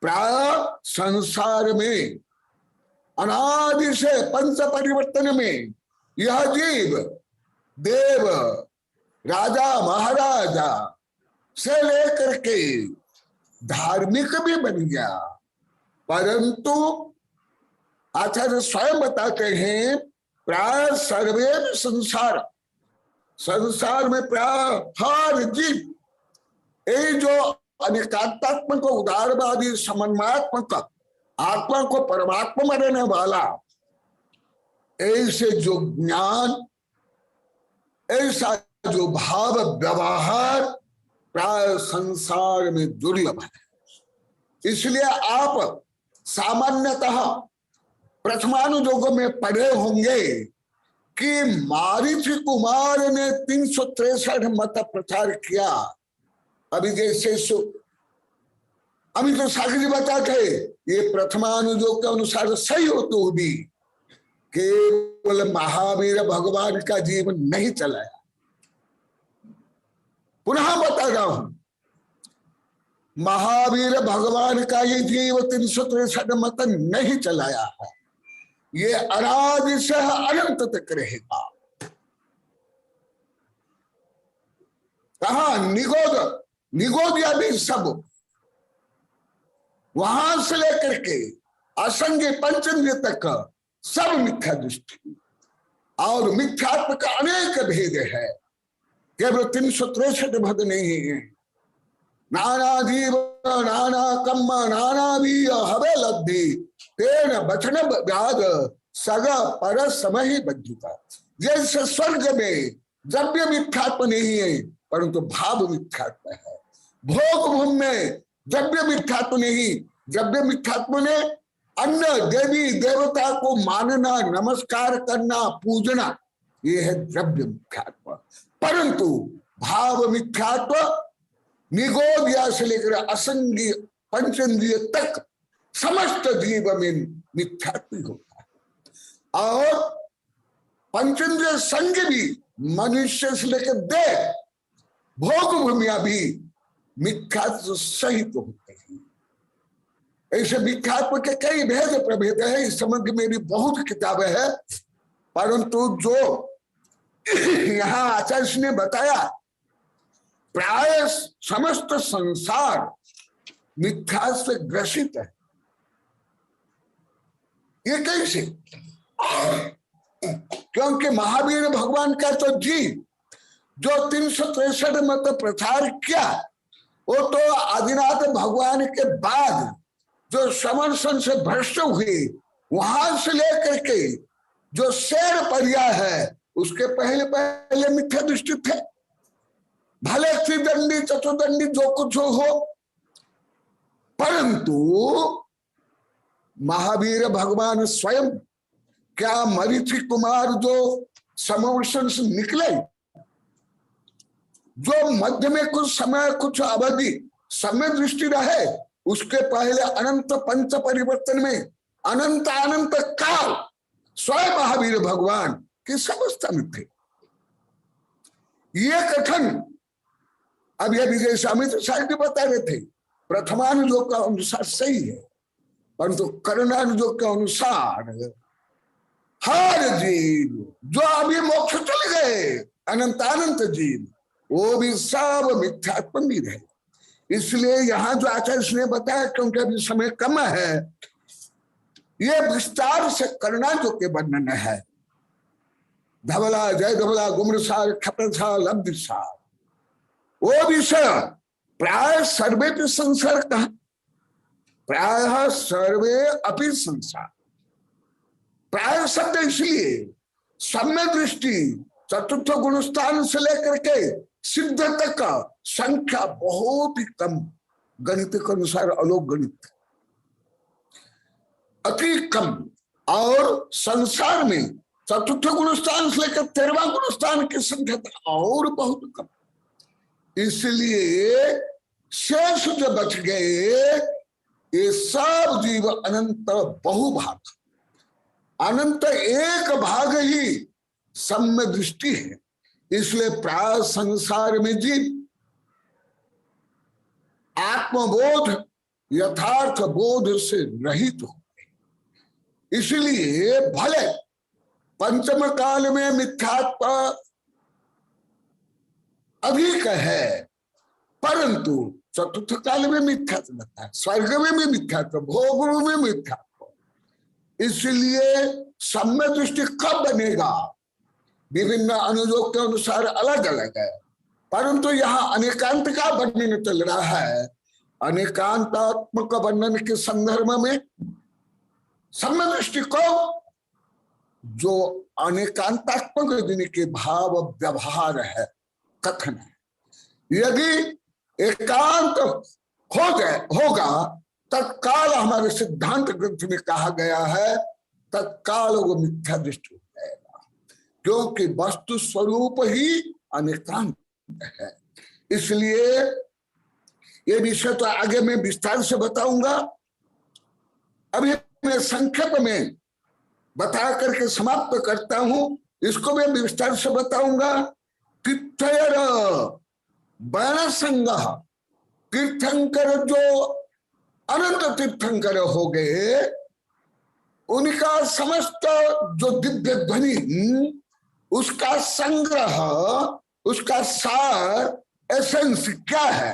प्राय संसार में अनादि से पंच परिवर्तन में यह जीव देव राजा महाराजा से लेकर के धार्मिक भी बन गया, परंतु आचार्य स्वयं बताते हैं प्राय सर्वे संसार, संसार में प्राय हर जीव, ये जो अनेकात्मक उदारवादी समन्वयात्मक आत्मा को परमात्मा मानने वाला, ऐसे जो ज्ञान, ऐसा जो भाव व्यवहार प्राय संसार में दुर्लभ है। इसलिए आप सामान्यतः प्रथमानुयोग में पढ़े होंगे कि मारीची कुमार ने 363 मत प्रचार किया। अभी जैसे अमित सागर जी बताते ये प्रथमानुयोग के अनुसार सही हो तो भी केवल महावीर भगवान का जीवन नहीं चलाया। पुनः बता रहा हूं, महावीर भगवान का ये जीव 363 मत नहीं चलाया है, ये अनादि से अनंत तक रहेगा। कहा निगोदिया भी सब वहां से लेकर के असंग पंचेंद्रिय तक सब मिथ्या दृष्टि और मिथ्यात्म का अनेक भेद है, केवल 363 भद नहीं है। नाना जीव नाना कम्म नाना भी हवे लब्धि तेन बचन व्याध सग पर समय बद्धता। जैसे स्वर्ग में द्रव्य मिथ्यात्म नहीं है परंतु भाव मिथ्यात्म है, भोग भूमि में द्रव्य मिथ्यात्म नहीं, द्रव्य मिथ्यात्म ने अन्य देवी देवता को मानना, नमस्कार करना, पूजना, ये है द्रव्य मिथ्यात्म। परंतु भाव मिथ्यात्व निगोदिया से लेकर असंगी पंचेंद्रिय तक समस्त जीव में मिथ्यात्व होता है। और पंचेंद्रिय संग भी मनुष्य से लेकर देव भोग भूमिया भी मिथ्यात्व सहित होते हैं। ऐसे मिथ्यात्व के कई भेद प्रभेद है। इस समझ मेरी बहुत किताबें है, परंतु जो यहाँ आचार्य ने बताया प्राय समस्त संसार मिथ्या से ग्रसित है। ये कैसे? क्योंकि महावीर भगवान का तो जीव जो 363 मत प्रचार किया, वो तो आदिनाथ भगवान के बाद जो समर्शन से भ्रष्ट हुई, वहां से लेकर के जो शेर परिया है उसके पहले पहले मिथ्या दृष्टि थे। भले त्रिदंडी चतुर्दंडी जो कुछ हो, परंतु महावीर भगवान स्वयं क्या मरीचि कुमार जो समवर्षण से निकले, जो मध्य में कुछ समय कुछ अवधि समय दृष्टि रहे, उसके पहले अनंत पंच परिवर्तन में अनंत अनंत काल स्वयं महावीर भगवान किस अवस्था में थे। ये कथन अब यह विजय स्वामी तो साहित्य बता रहे थे, प्रथमानुयोग का अनुसार सही है, परंतु कर्णानुयोग के अनुसार हर जीव जो अभी मोक्ष चले गए अनंत अनंत जीव, वो भी सब मिथ्यात्म भी रहे। इसलिए यहां जो आचार्य ने बताया, क्योंकि अभी समय कम है, ये विस्तार से कर्णानुयोग के वर्णन है। धवला जय धवला गुमरसार खपरसार लब्धिसार, वो विषय प्राय सर्वे भी संसार कहा, प्राय सर्वे अपि संसार। प्राय शब्द इसलिए सम्य दृष्टि चतुर्थ गुणस्थान से लेकर के सिद्ध तक का संख्या बहुत ही कम, गणित के अनुसार अलोक गणित अति कम, और संसार में चतुर्थ गुणस्थान से लेकर 13वां गुणस्थान की संख्या और बहुत कम। इसलिए शेष जो बच गए ये सब जीव अनंत बहुभाग, अनंत एक भाग ही सम्य दृष्टि है। इसलिए प्राय संसार में जीव आत्मबोध यथार्थ बोध से रहित हो गए। इसलिए भले पंचम काल में मिथ्यात्व अधिक है, परंतु चतुर्थ काल में मिथ्यात्व लगता है, स्वर्ग में भी मिथ्यात्व, भोग में मिथ्यात्व। इसलिए सम्य दृष्टि कब बनेगा, विभिन्न अनुयोग के अनुसार अलग अलग है, परंतु यहाँ अनेकांत का वर्णन चल रहा है। अनेकांतात्मक वर्णन के संदर्भ में सम्य दृष्टि को जो अनेकांतात्मक जिनके भाव व्यवहार है, कथन है, यदि एकांत होगा तत्काल हमारे सिद्धांत ग्रंथ में कहा गया है, तत्काल वो मिथ्या दृष्टि हो जाएगा। क्योंकि वस्तु स्वरूप ही अनेकांत है। इसलिए ये विषय तो आगे मैं विस्तार से बताऊंगा, अभी मैं संक्षेप में बता करके समाप्त करता हूं। इसको मैं विस्तार से बताऊंगा। तीर्थयर वर्ण संग, तीर्थंकर जो अनंत तीर्थंकर हो गए, उनका समस्त जो दिव्य ध्वनि, उसका संग्रह, उसका सार, एसेंस क्या है?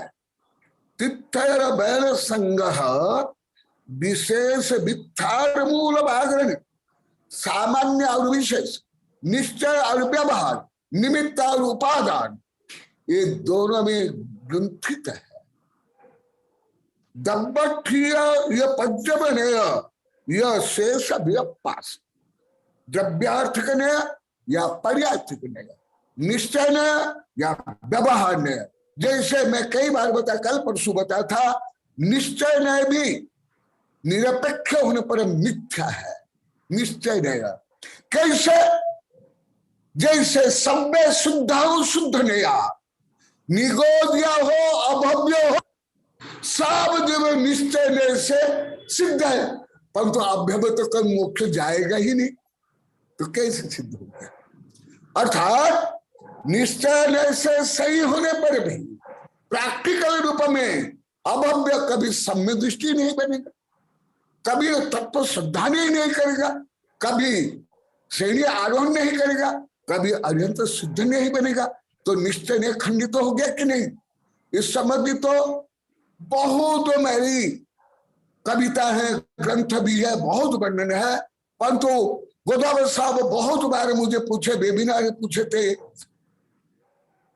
तीर्थयर वर्ण संग विशेष वित्थार मूल भागरण, सामान्य और विशेष, निश्चय और व्यवहार, निमित्त और उपादान, ये दोनों में ग्रंथित है। दब्बठीय यह पद्यमनेय यह शेष व्यापास, द्रव्यार्थिक ने या पर्यार्थिक ने, निश्चय ने या व्यवहार ने। जैसे मैं कई बार कल परसों बताया था, निश्चय ने भी निरपेक्ष होने पर मिथ्या है। निश्चय नहीं, कैसे? जैसे सभ्य शुद्ध हो शुद्ध नया, निगोदिया हो अभव्य हो, सब जब निश्चय ने से सिद्ध है, परंतु अभ्यव तो कभी मोक्ष जाएगा ही नहीं, तो कैसे सिद्ध होगा? अर्थात निश्चय ने से सही होने पर भी प्रैक्टिकल रूप में अभव्य कभी सम्य दृष्टि नहीं बनेगा, कभी तत्व श्रद्धा नहीं करेगा, कभी श्रेणी आरोहण नहीं करेगा, कभी अत्यंत सिद्ध नहीं बनेगा। तो निश्चय ने खंडित हो गया कि नहीं? इस संबंधी तो बहुत मेरी कविता है, ग्रंथ भी है, बहुत वर्णन है, परंतु गोदावरी साहब बहुत बार मुझे पूछे, वेबिनार में पूछे थे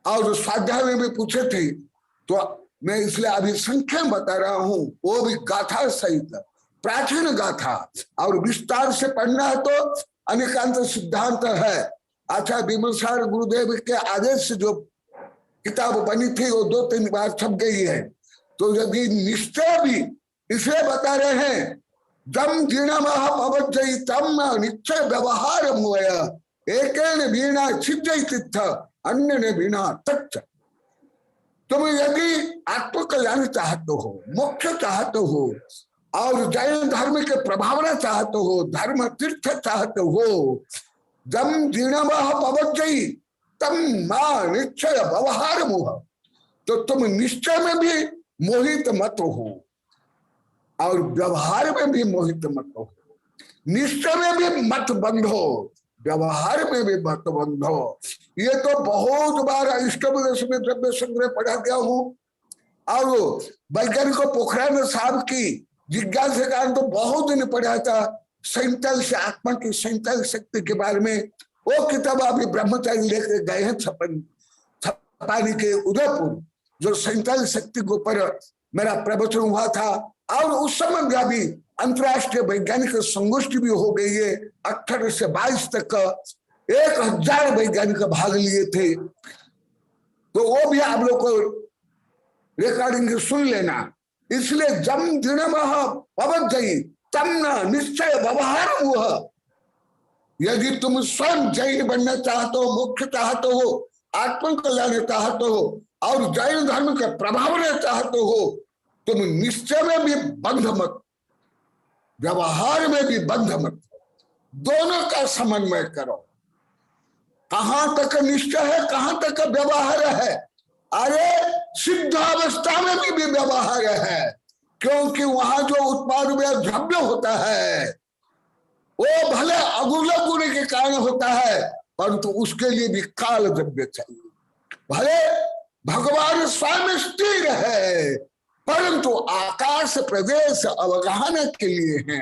और स्वाध्याय में भी पूछे थे, तो मैं इसलिए अभी संख्या बता रहा हूं। वो भी गाथा सहित, प्राचीन गाथा, और विस्तार से पढ़ना है तो अनेकांत सिद्धांत है। अच्छा, विमलसार गुरुदेव के आदेश से जो किताब बनी थी वो 2-3 बार छप गई है। तो यदि निश्चय भी इसलिए बता रहे हैं, जम जीर्णमहमवज्जयी तम निश्चय व्यवहार मुय, एकेन वीणा छिज्जयी तीर्थ अन्य ने वीणा तच्च। तुम यदि आत्मकल्याण चाहते हो, मोक्ष चाहते हो, और जैन धर्म के प्रभावना चाहते हो, धर्म तीर्थ चाहते हो, जम जीर्णमहमवज्जयी तम मां निश्चय व्यवहार मोह, तो तुम निश्चय में भी मोहित मत हो और व्यवहार में भी मोहित मत हो। निश्चय में भी मत बंधो, व्यवहार में भी मत बंधो। ये तो बहुत बार इष्टोपदेश में द्रव्य संग्रह पढ़ा गया हूं, और वैज्ञानिक पोखरान साहब की जिज्ञासा के कारण तो बहुत दिन पढ़ा था, 47 आत्मा की 47 शक्ति के बारे में। वो किताब अभी ब्रह्मचारी लेकर गए हैं छपानी के उदयपुर, जो 47 शक्ति के ऊपर मेरा प्रवचन हुआ था। और उस समय अभी अंतरराष्ट्रीय वैज्ञानिक संगोष्ठी भी हो गई है, 18 से 22 तक 1000 वैज्ञानिक भाग लिए थे। तो वो भी आप लोग को रिकॉर्डिंग सुन लेना। इसलिए जम जीर्णमहमवज्जयी तम न निश्चय व्यवहार मुह, यदि तुम स्वयं जैन बनना चाहते हो, मोक्ष चाहते हो, आत्म कल्याण चाहते हो, और जैन धर्म के प्रभाव में चाहते हो, तुम निश्चय में भी बंध मत, व्यवहार में भी बंध मत, दोनों का समन्वय करो। कहां तक निश्चय है, कहां तक व्यवहार है? अरे सिद्ध अवस्था में भी व्यवहार है, क्योंकि वहां जो उत्पाद में द्रव्य होता है वो भले अगुल गुण के कारण होता है, परंतु उसके लिए भी काल द्रव्य चाहिए। भले भगवान स्वयं स्थिर है, परंतु आकाश प्रदेश अवगाहन के लिए है।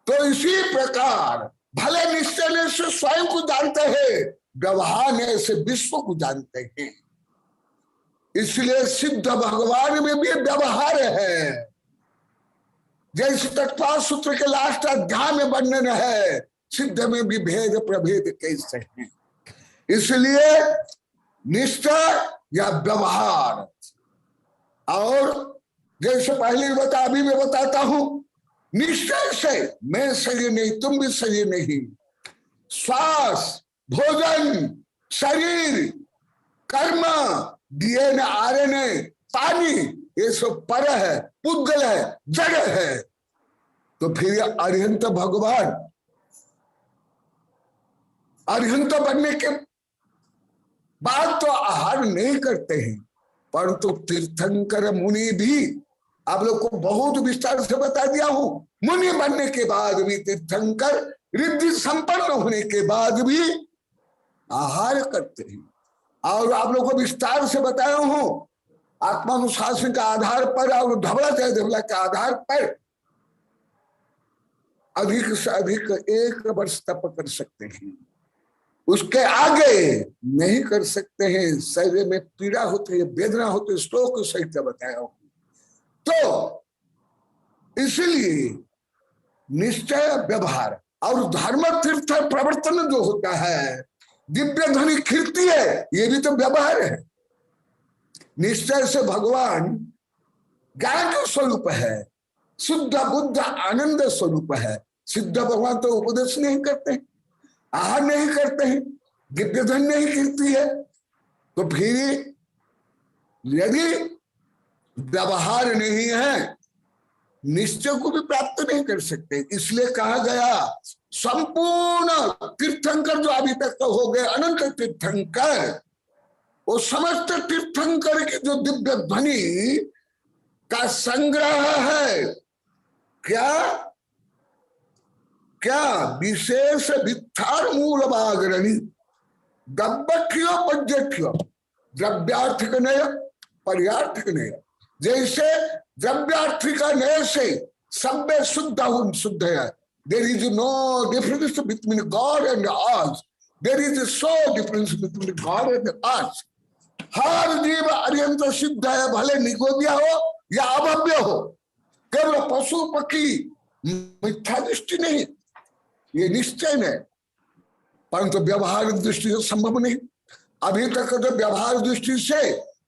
तो इसी प्रकार भले निश्चय से स्वयं को जानते हैं, व्यवहार से विश्व को जानते हैं। इसलिए सिद्ध भगवान में भी व्यवहार है। जैसे तत्व सूत्र के लास्ट अध्याय में वर्णन है, सिद्ध में भी भेद प्रभेद कैसे हैं। इसलिए निष्ठा या व्यवहार, और जैसे पहले बता, अभी मैं बताता हूं, निश्चय से मैं सही नहीं, तुम भी सही नहीं, श्वास, भोजन, शरीर, कर्म, डीएनए, आरएनए, पानी, ये सब पर है, पुद्गल है, जड़ है। तो फिर अरिहंत भगवान, अरिहंत बनने के बाद तो आहार नहीं करते हैं, परंतु तीर्थंकर मुनि भी, आप लोग को बहुत विस्तार से बता दिया हूं, मुनि बनने के बाद भी, तीर्थंकर रिद्धि संपन्न होने के बाद भी आहार करते हैं। और आप लोग को विस्तार से बताया हूं, आत्मानुशासन के आधार पर और धबला जयधबला के आधार पर अधिक से अधिक 1 वर्ष तप कर सकते हैं, उसके आगे नहीं कर सकते हैं। शरीर में पीड़ा होती है, वेदना होती है, श्लोक सहित बताया हूं। तो इसलिए निश्चय व्यवहार और धर्म तीर्थ प्रवर्तन जो होता है, दिव्य ध्वनि कीर्ति है, ये भी तो व्यवहार है। निश्चय से भगवान ज्ञान के स्वरूप है, शुद्ध बुद्ध आनंद स्वरूप है। सिद्ध भगवान तो उपदेश नहीं करते, आहार नहीं करते हैं, दिव्य ध्वनि नहीं कीर्ति है। तो फिर यदि व्यवहार नहीं है, निश्चय को भी प्राप्त नहीं कर सकते। इसलिए कहा गया संपूर्ण तीर्थंकर जो अभी तक तो हो गए अनंत तीर्थंकर, वो समस्त तीर्थंकर की जो दिव्य ध्वनि का संग्रह है, क्या क्या विशेष वित्थार मूल बागरणी दब्बख्यो पज्जख्यो द्रव्यार्थिक नय पर्यार्थिक नय। जैसे द्रव्यार्थिक नय से सभ्य शुद्ध है। There is no difference between God and us. There is so difference between God and us. हर जीव अत्यंत सिद्ध है, भले निगोदिया हो या अभव्य हो। केवल पशु पक्षी मिथ्या दृष्टि नहीं, ये निश्चय है, परंतु व्यवहार दृष्टि से संभव नहीं। अभी तक तो व्यवहार दृष्टि से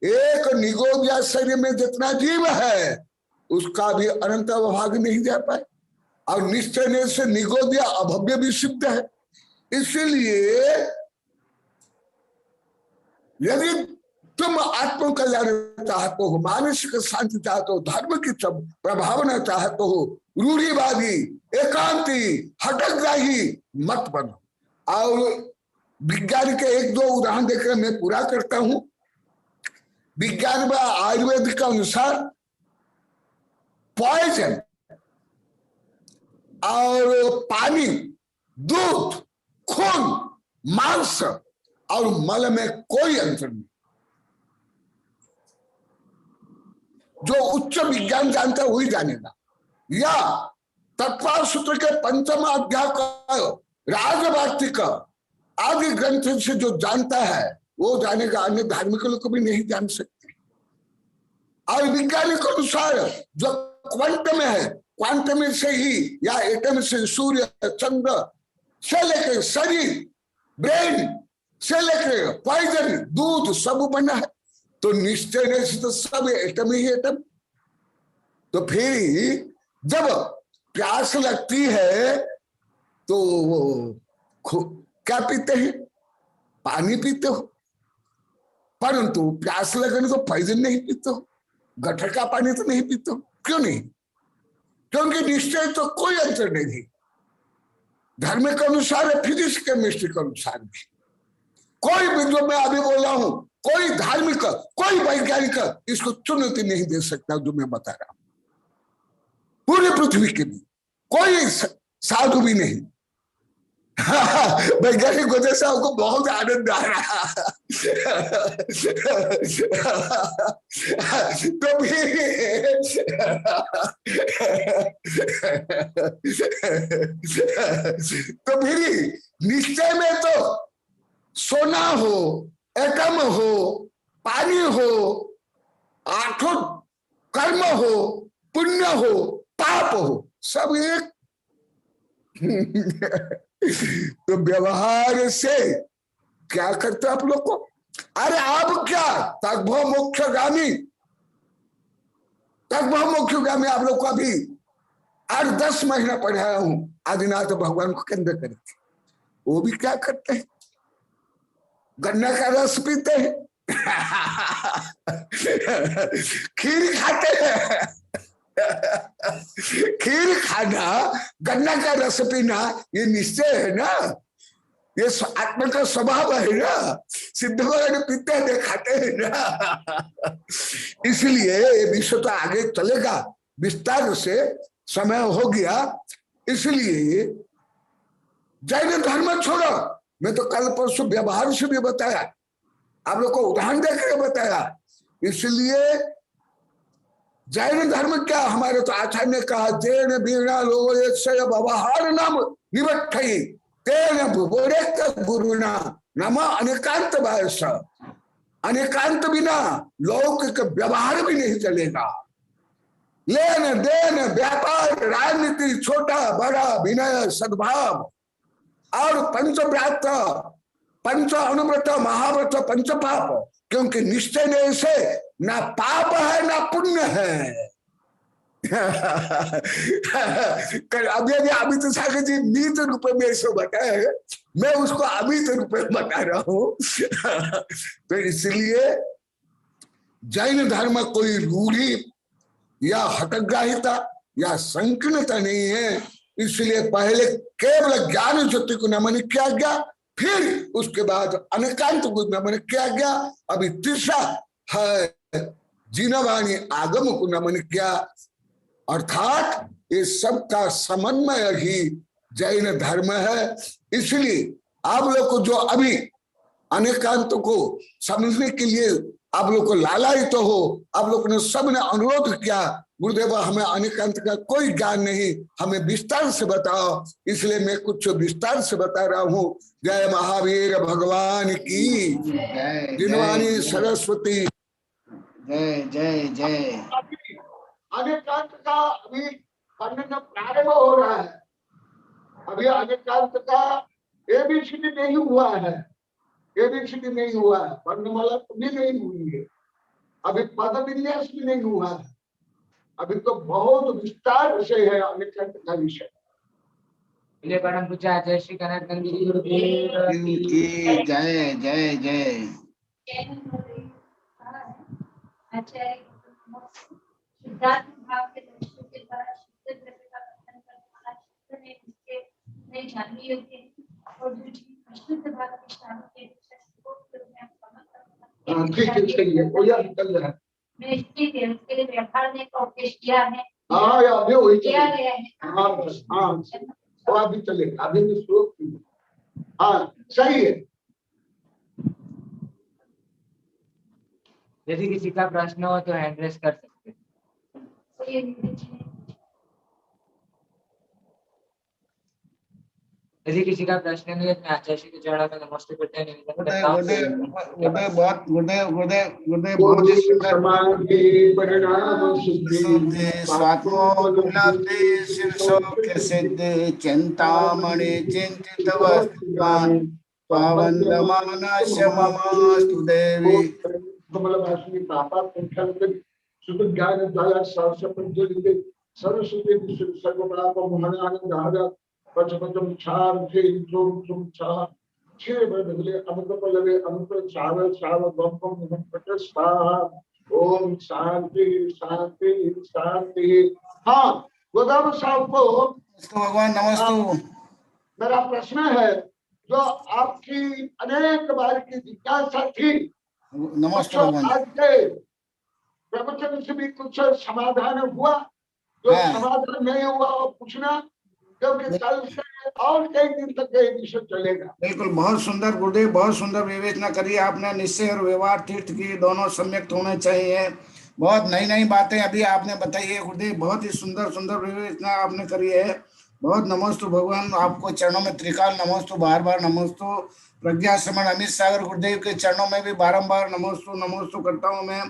एक निगोदिया शरीर में जितना जीव है उसका भी अनंत भाग नहीं जा पाए, और निश्चय से निगोदिया अभव्य भी सिद्ध है। इसलिए यदि तुम आत्म कल्याण चाहते हो, मानसिक शांति चाहते हो, धर्म की प्रभावना चाहते हो, रूढ़िवादी, एकांती, हटकग्राही मत बनो। और विज्ञान के 1-2 उदाहरण देकर मैं पूरा करता हूं। विज्ञान व आयुर्वेद के अनुसार पॉइजन और पानी, दूध, खून, मांस और मल में कोई अंतर नहीं। जो उच्च विज्ञान जानता है वही जानेगा, या तत्व सूत्र के 5वें अध्याय का राजवार्तिक आदि ग्रंथ से जो जानता है वो जानेगा, अन्य धार्मिक लोग भी नहीं जान सकते। और वैज्ञानिक अनुसार जो क्वांटम है, क्वांटम से ही या एटम से सूर्य, चंद्र से लेकर शरीर, ब्रेन से लेकर पॉइजन, दूध सब बना है। तो निश्चय नहीं से तो सब एटम ही एटम। तो फिर जब प्यास लगती है तो क्या पीते हैं? पानी पीते हो, परंतु प्यास लगने तो पॉइजन नहीं पीते हो, गटर का पानी तो नहीं पीते हो। क्यों नहीं? क्योंकि निश्चय तो कोई अंतर नहीं। धर्म के अनुसार है, फिजिक्स केमिस्ट्री के अनुसार भी। कोई भी जो मैं अभी बोल रहा हूं, कोई धार्मिक, कोई वैज्ञानिक इसको चुनौती नहीं दे सकता जो मैं बता रहा हूं। पूरी पृथ्वी के भी कोई साधु भी नहीं। वैज्ञानिक वजह से आपको बहुत आनंद आ रहा। तो फिर निश्चय में तो सोना हो, एटम हो, पानी हो, 8 कर्म हो, पुण्य हो, पाप हो, सब एक। तो व्यवहार से क्या करते आप लोग को? अरे आप क्या तद्भव मोक्षगामी, तद्भव मोक्षगामी आप लोग को अभी 8-10 महीना पढ़ाया हूं आदिनाथ भगवान को केंद्र करके। वो भी क्या करते हैं, गन्ना का रस पीते हैं, खीर खाते हैं। खीर खाना, गन्ना का रस पीना, ये निश्चय है ना, ये आत्मा का स्वभाव है ना, सिद्ध वगैरह पीते हैं, खाते हैं ना। इसलिए ये विषय तो आगे चलेगा विस्तार से, समय हो गया। इसलिए जैन धर्म छोड़ो, मैं तो कल परसों व्यवहार से भी बताया, आप लोग को उदाहरण देकर बताया। इसलिए जैन धर्म क्या, हमारे तो आचार्य ने कहा, जैन बीणा लोग व्यवहार नाम निबट्ठई तेन गुरुना नम अनेकांत वायस। अनेकांत बिना लौकिक व्यवहार भी नहीं चलेगा। लेन देन व्यापार राजनीति छोटा बड़ा विनय सद्भाव और पंचव्रत पंच अनुव्रत महाव्रत पंच पाप, क्योंकि निश्चय ने से ना पाप है ना पुण्य है। अभी अमित सागर जी नीत रूप में इसको बताए, मैं उसको अमित रूप में बता रहा हूं। तो इसलिए जैन धर्म कोई रूढ़ी या हठग्राहिता या संकीर्णता नहीं है। इसलिए पहले केवल ज्ञान ज्योति को नमन किया गया, फिर उसके बाद अनेकांत को नमन किया गया, अभी तीसरा है जीनवाणी आगम को नमन किया। अर्थात ये सबका समन्वय ही जैन धर्म है। इसलिए आप लोग को जो अभी अनेकांत को समझने के लिए आप लोग को लालायित तो हो, आप लोग ने सबने अनुरोध किया, गुरुदेव हमें अनेकांत का कोई ज्ञान नहीं, हमें विस्तार से बताओ। इसलिए मैं कुछ विस्तार से बता रहा हूँ। जय महावीर भगवान की, जिनवाणी सरस्वती। जय जय जय। अनेकांत का अभी वर्णन प्रारंभ हो रहा है। अभी अनेकांत का एबीसीडी नहीं हुआ है, एबीसीडी नहीं हुआ है, वर्णमाला भी नहीं हुई है, अभी पद विन्यास भी नहीं हुआ है। अभी तो बहुत विस्तार विषय है अनेकांत का विषय। परम पूज्य आचार्य श्री कनक गुरु की जय जय जय। आचार्य सिद्धार्थ भाव के दर्शन के द्वारा शुद्ध द्रव्य का कथन करने वाला शुद्ध ने इसके नहीं जानने योग्य है, और जो जीव अशुद्ध भाव के शाम के ठीक है, चाहिए कोई निकल रहा है। मैं इसलिए उसके लिए व्यवहार ने का उपदेश किया है। हाँ या अभी वही किया गया है। हाँ हाँ, तो अभी चलेगा, अभी भी श्लोक। हाँ सही है। यदि किसी का प्रश्न हो तो हैंड रेस कर सकते हैं। यदि किसी का प्रश्न नहीं है तो आचार्य श्री के चरणों में नमस्ते करते हैं, निवेदन करता हूं। गुरुदेव बहुत ही सुंदर परिणाम शुद्धि स्वात्मोपलब्धि शीर्षोक्य सिद्धि चिंतामणि चिंतित वस्तुवान् पावनमानस्य ममास्तु देवी। कमलवासिनी पापा पंचल शुद्ध ज्ञान द्वारा सहस्र प्रज्वलित सरस्वती विश्व सर्वपाप मोहनानंद पचपचम छार छुम छा क्षीर बदले अमृत पल्लवे अमृत चावल चावल बम पट स्वाहा। ओम शांति शांति शांति। हाँ गोदाम साहब को भगवान नमस्ते। मेरा प्रश्न है, जो आपकी अनेक बार की जिज्ञासा थी, नमस्ते भगवान, आज के प्रवचन से भी कुछ समाधान हुआ? जो समाधान नहीं हुआ वो पूछना, क्योंकि कल से और कई दिन तक ये विषय चलेगा। बिल्कुल, बहुत सुंदर गुरुदेव, बहुत सुंदर विवेचना करिए आपने। निश्चय और व्यवहार तीर्थ की दोनों सम्यक होने चाहिए। बहुत नई नई बातें अभी आपने बताई है गुरुदेव, बहुत ही सुंदर सुंदर विवेचना आपने करी है। बहुत नमोस्तु भगवान, आपको चरणों में त्रिकाल नमोस्तु, बार बार नमोस्तु। प्रज्ञा श्रमण अमित सागर गुरुदेव के चरणों में भी बारंबार नमोस्तु नमोस्तु करता हूँ मैं।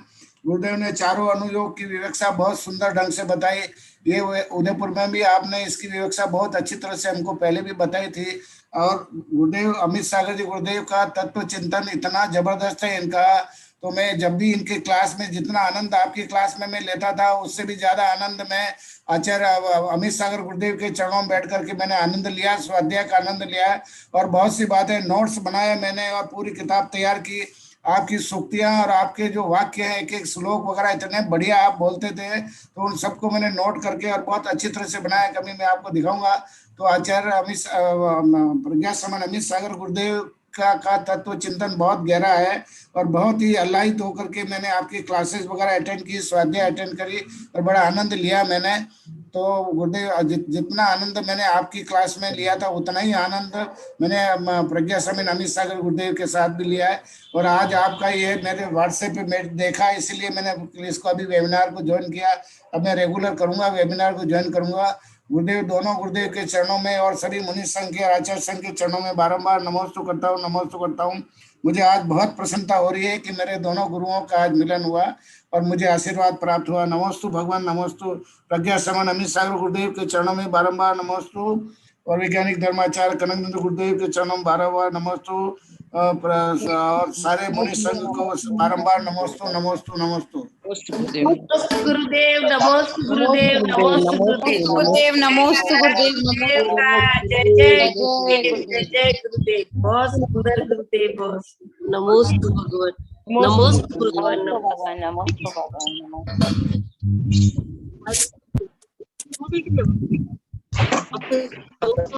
गुरुदेव ने चारों अनुयोग की विवक्षा बहुत सुंदर ढंग से बताई। ये उदयपुर में भी आपने इसकी विवक्षा बहुत अच्छी तरह से हमको पहले भी बताई थी। और गुरुदेव अमित सागर जी गुरुदेव का तत्व चिंतन इतना जबरदस्त है इनका, तो मैं जब भी इनके क्लास में जितना आनंद आपकी क्लास में मैं लेता था उससे भी ज्यादा आनंद मैं आचार्य अमित सागर गुरुदेव के चरणों में बैठ करके मैंने आनंद लिया, स्वाध्याय का आनंद लिया और बहुत सी बातें नोट्स बनाए मैंने और पूरी किताब तैयार की। आपकी सूक्तियां और आपके जो वाक्य हैं, एक एक श्लोक वगैरह इतने बढ़िया आप बोलते थे, तो उन सबको मैंने नोट करके और बहुत अच्छी तरह से बनाया। कभी मैं आपको दिखाऊंगा। तो आचार्य प्रज्ञा समन अमित सागर गुरुदेव का तत्व चिंतन बहुत गहरा है और बहुत ही आह्लादित होकर के मैंने आपकी क्लासेस वगैरह अटेंड की, स्वाध्याय अटेंड करी और बड़ा आनंद लिया मैंने। तो गुरुदेव जितना आनंद मैंने आपकी क्लास में लिया था उतना ही आनंद मैंने प्रज्ञा समन अमित सागर गुरुदेव के साथ भी लिया है। और आज आपका ये मेरे व्हाट्सएप पे मैं देखा, इसलिए मैंने इसको अभी वेबिनार को ज्वाइन किया। अब मैं रेगुलर करूंगा, वेबिनार को ज्वाइन करूंगा। गुरुदेव दोनों गुरुदेव के चरणों में और सभी मुनि संघ के आचार्य संघ के चरणों में बारंबार नमोस्तु करता हूँ। मुझे आज बहुत प्रसन्नता हो रही है कि मेरे दोनों गुरुओं का आज मिलन हुआ और मुझे आशीर्वाद प्राप्त हुआ। नमोस्तु भगवान, नमोस्तु प्रज्ञा समन अमित सागर गुरुदेव के चरणों में बारंबार नमोस्तु और वैज्ञानिक धर्माचार्य कनकनंद गुरुदेव के चरणों में बारंबार नमोस्तु और सारे मुनि संघ को बारंबार नमोस्तु नमोस्तु नमोस्तु। गुरुदेव नमोस्तु गुरुदेव, नमोस्तु गुरुदेव, नमोस्तु गुरुदेव, जय जय गुरुदेव, जय जय गुरुदेव। बहुत सुंदर गुरुदेव, बहुत नमोस्तु भगवान, नमोस्तु भगवान, नमोस्तु भगवान।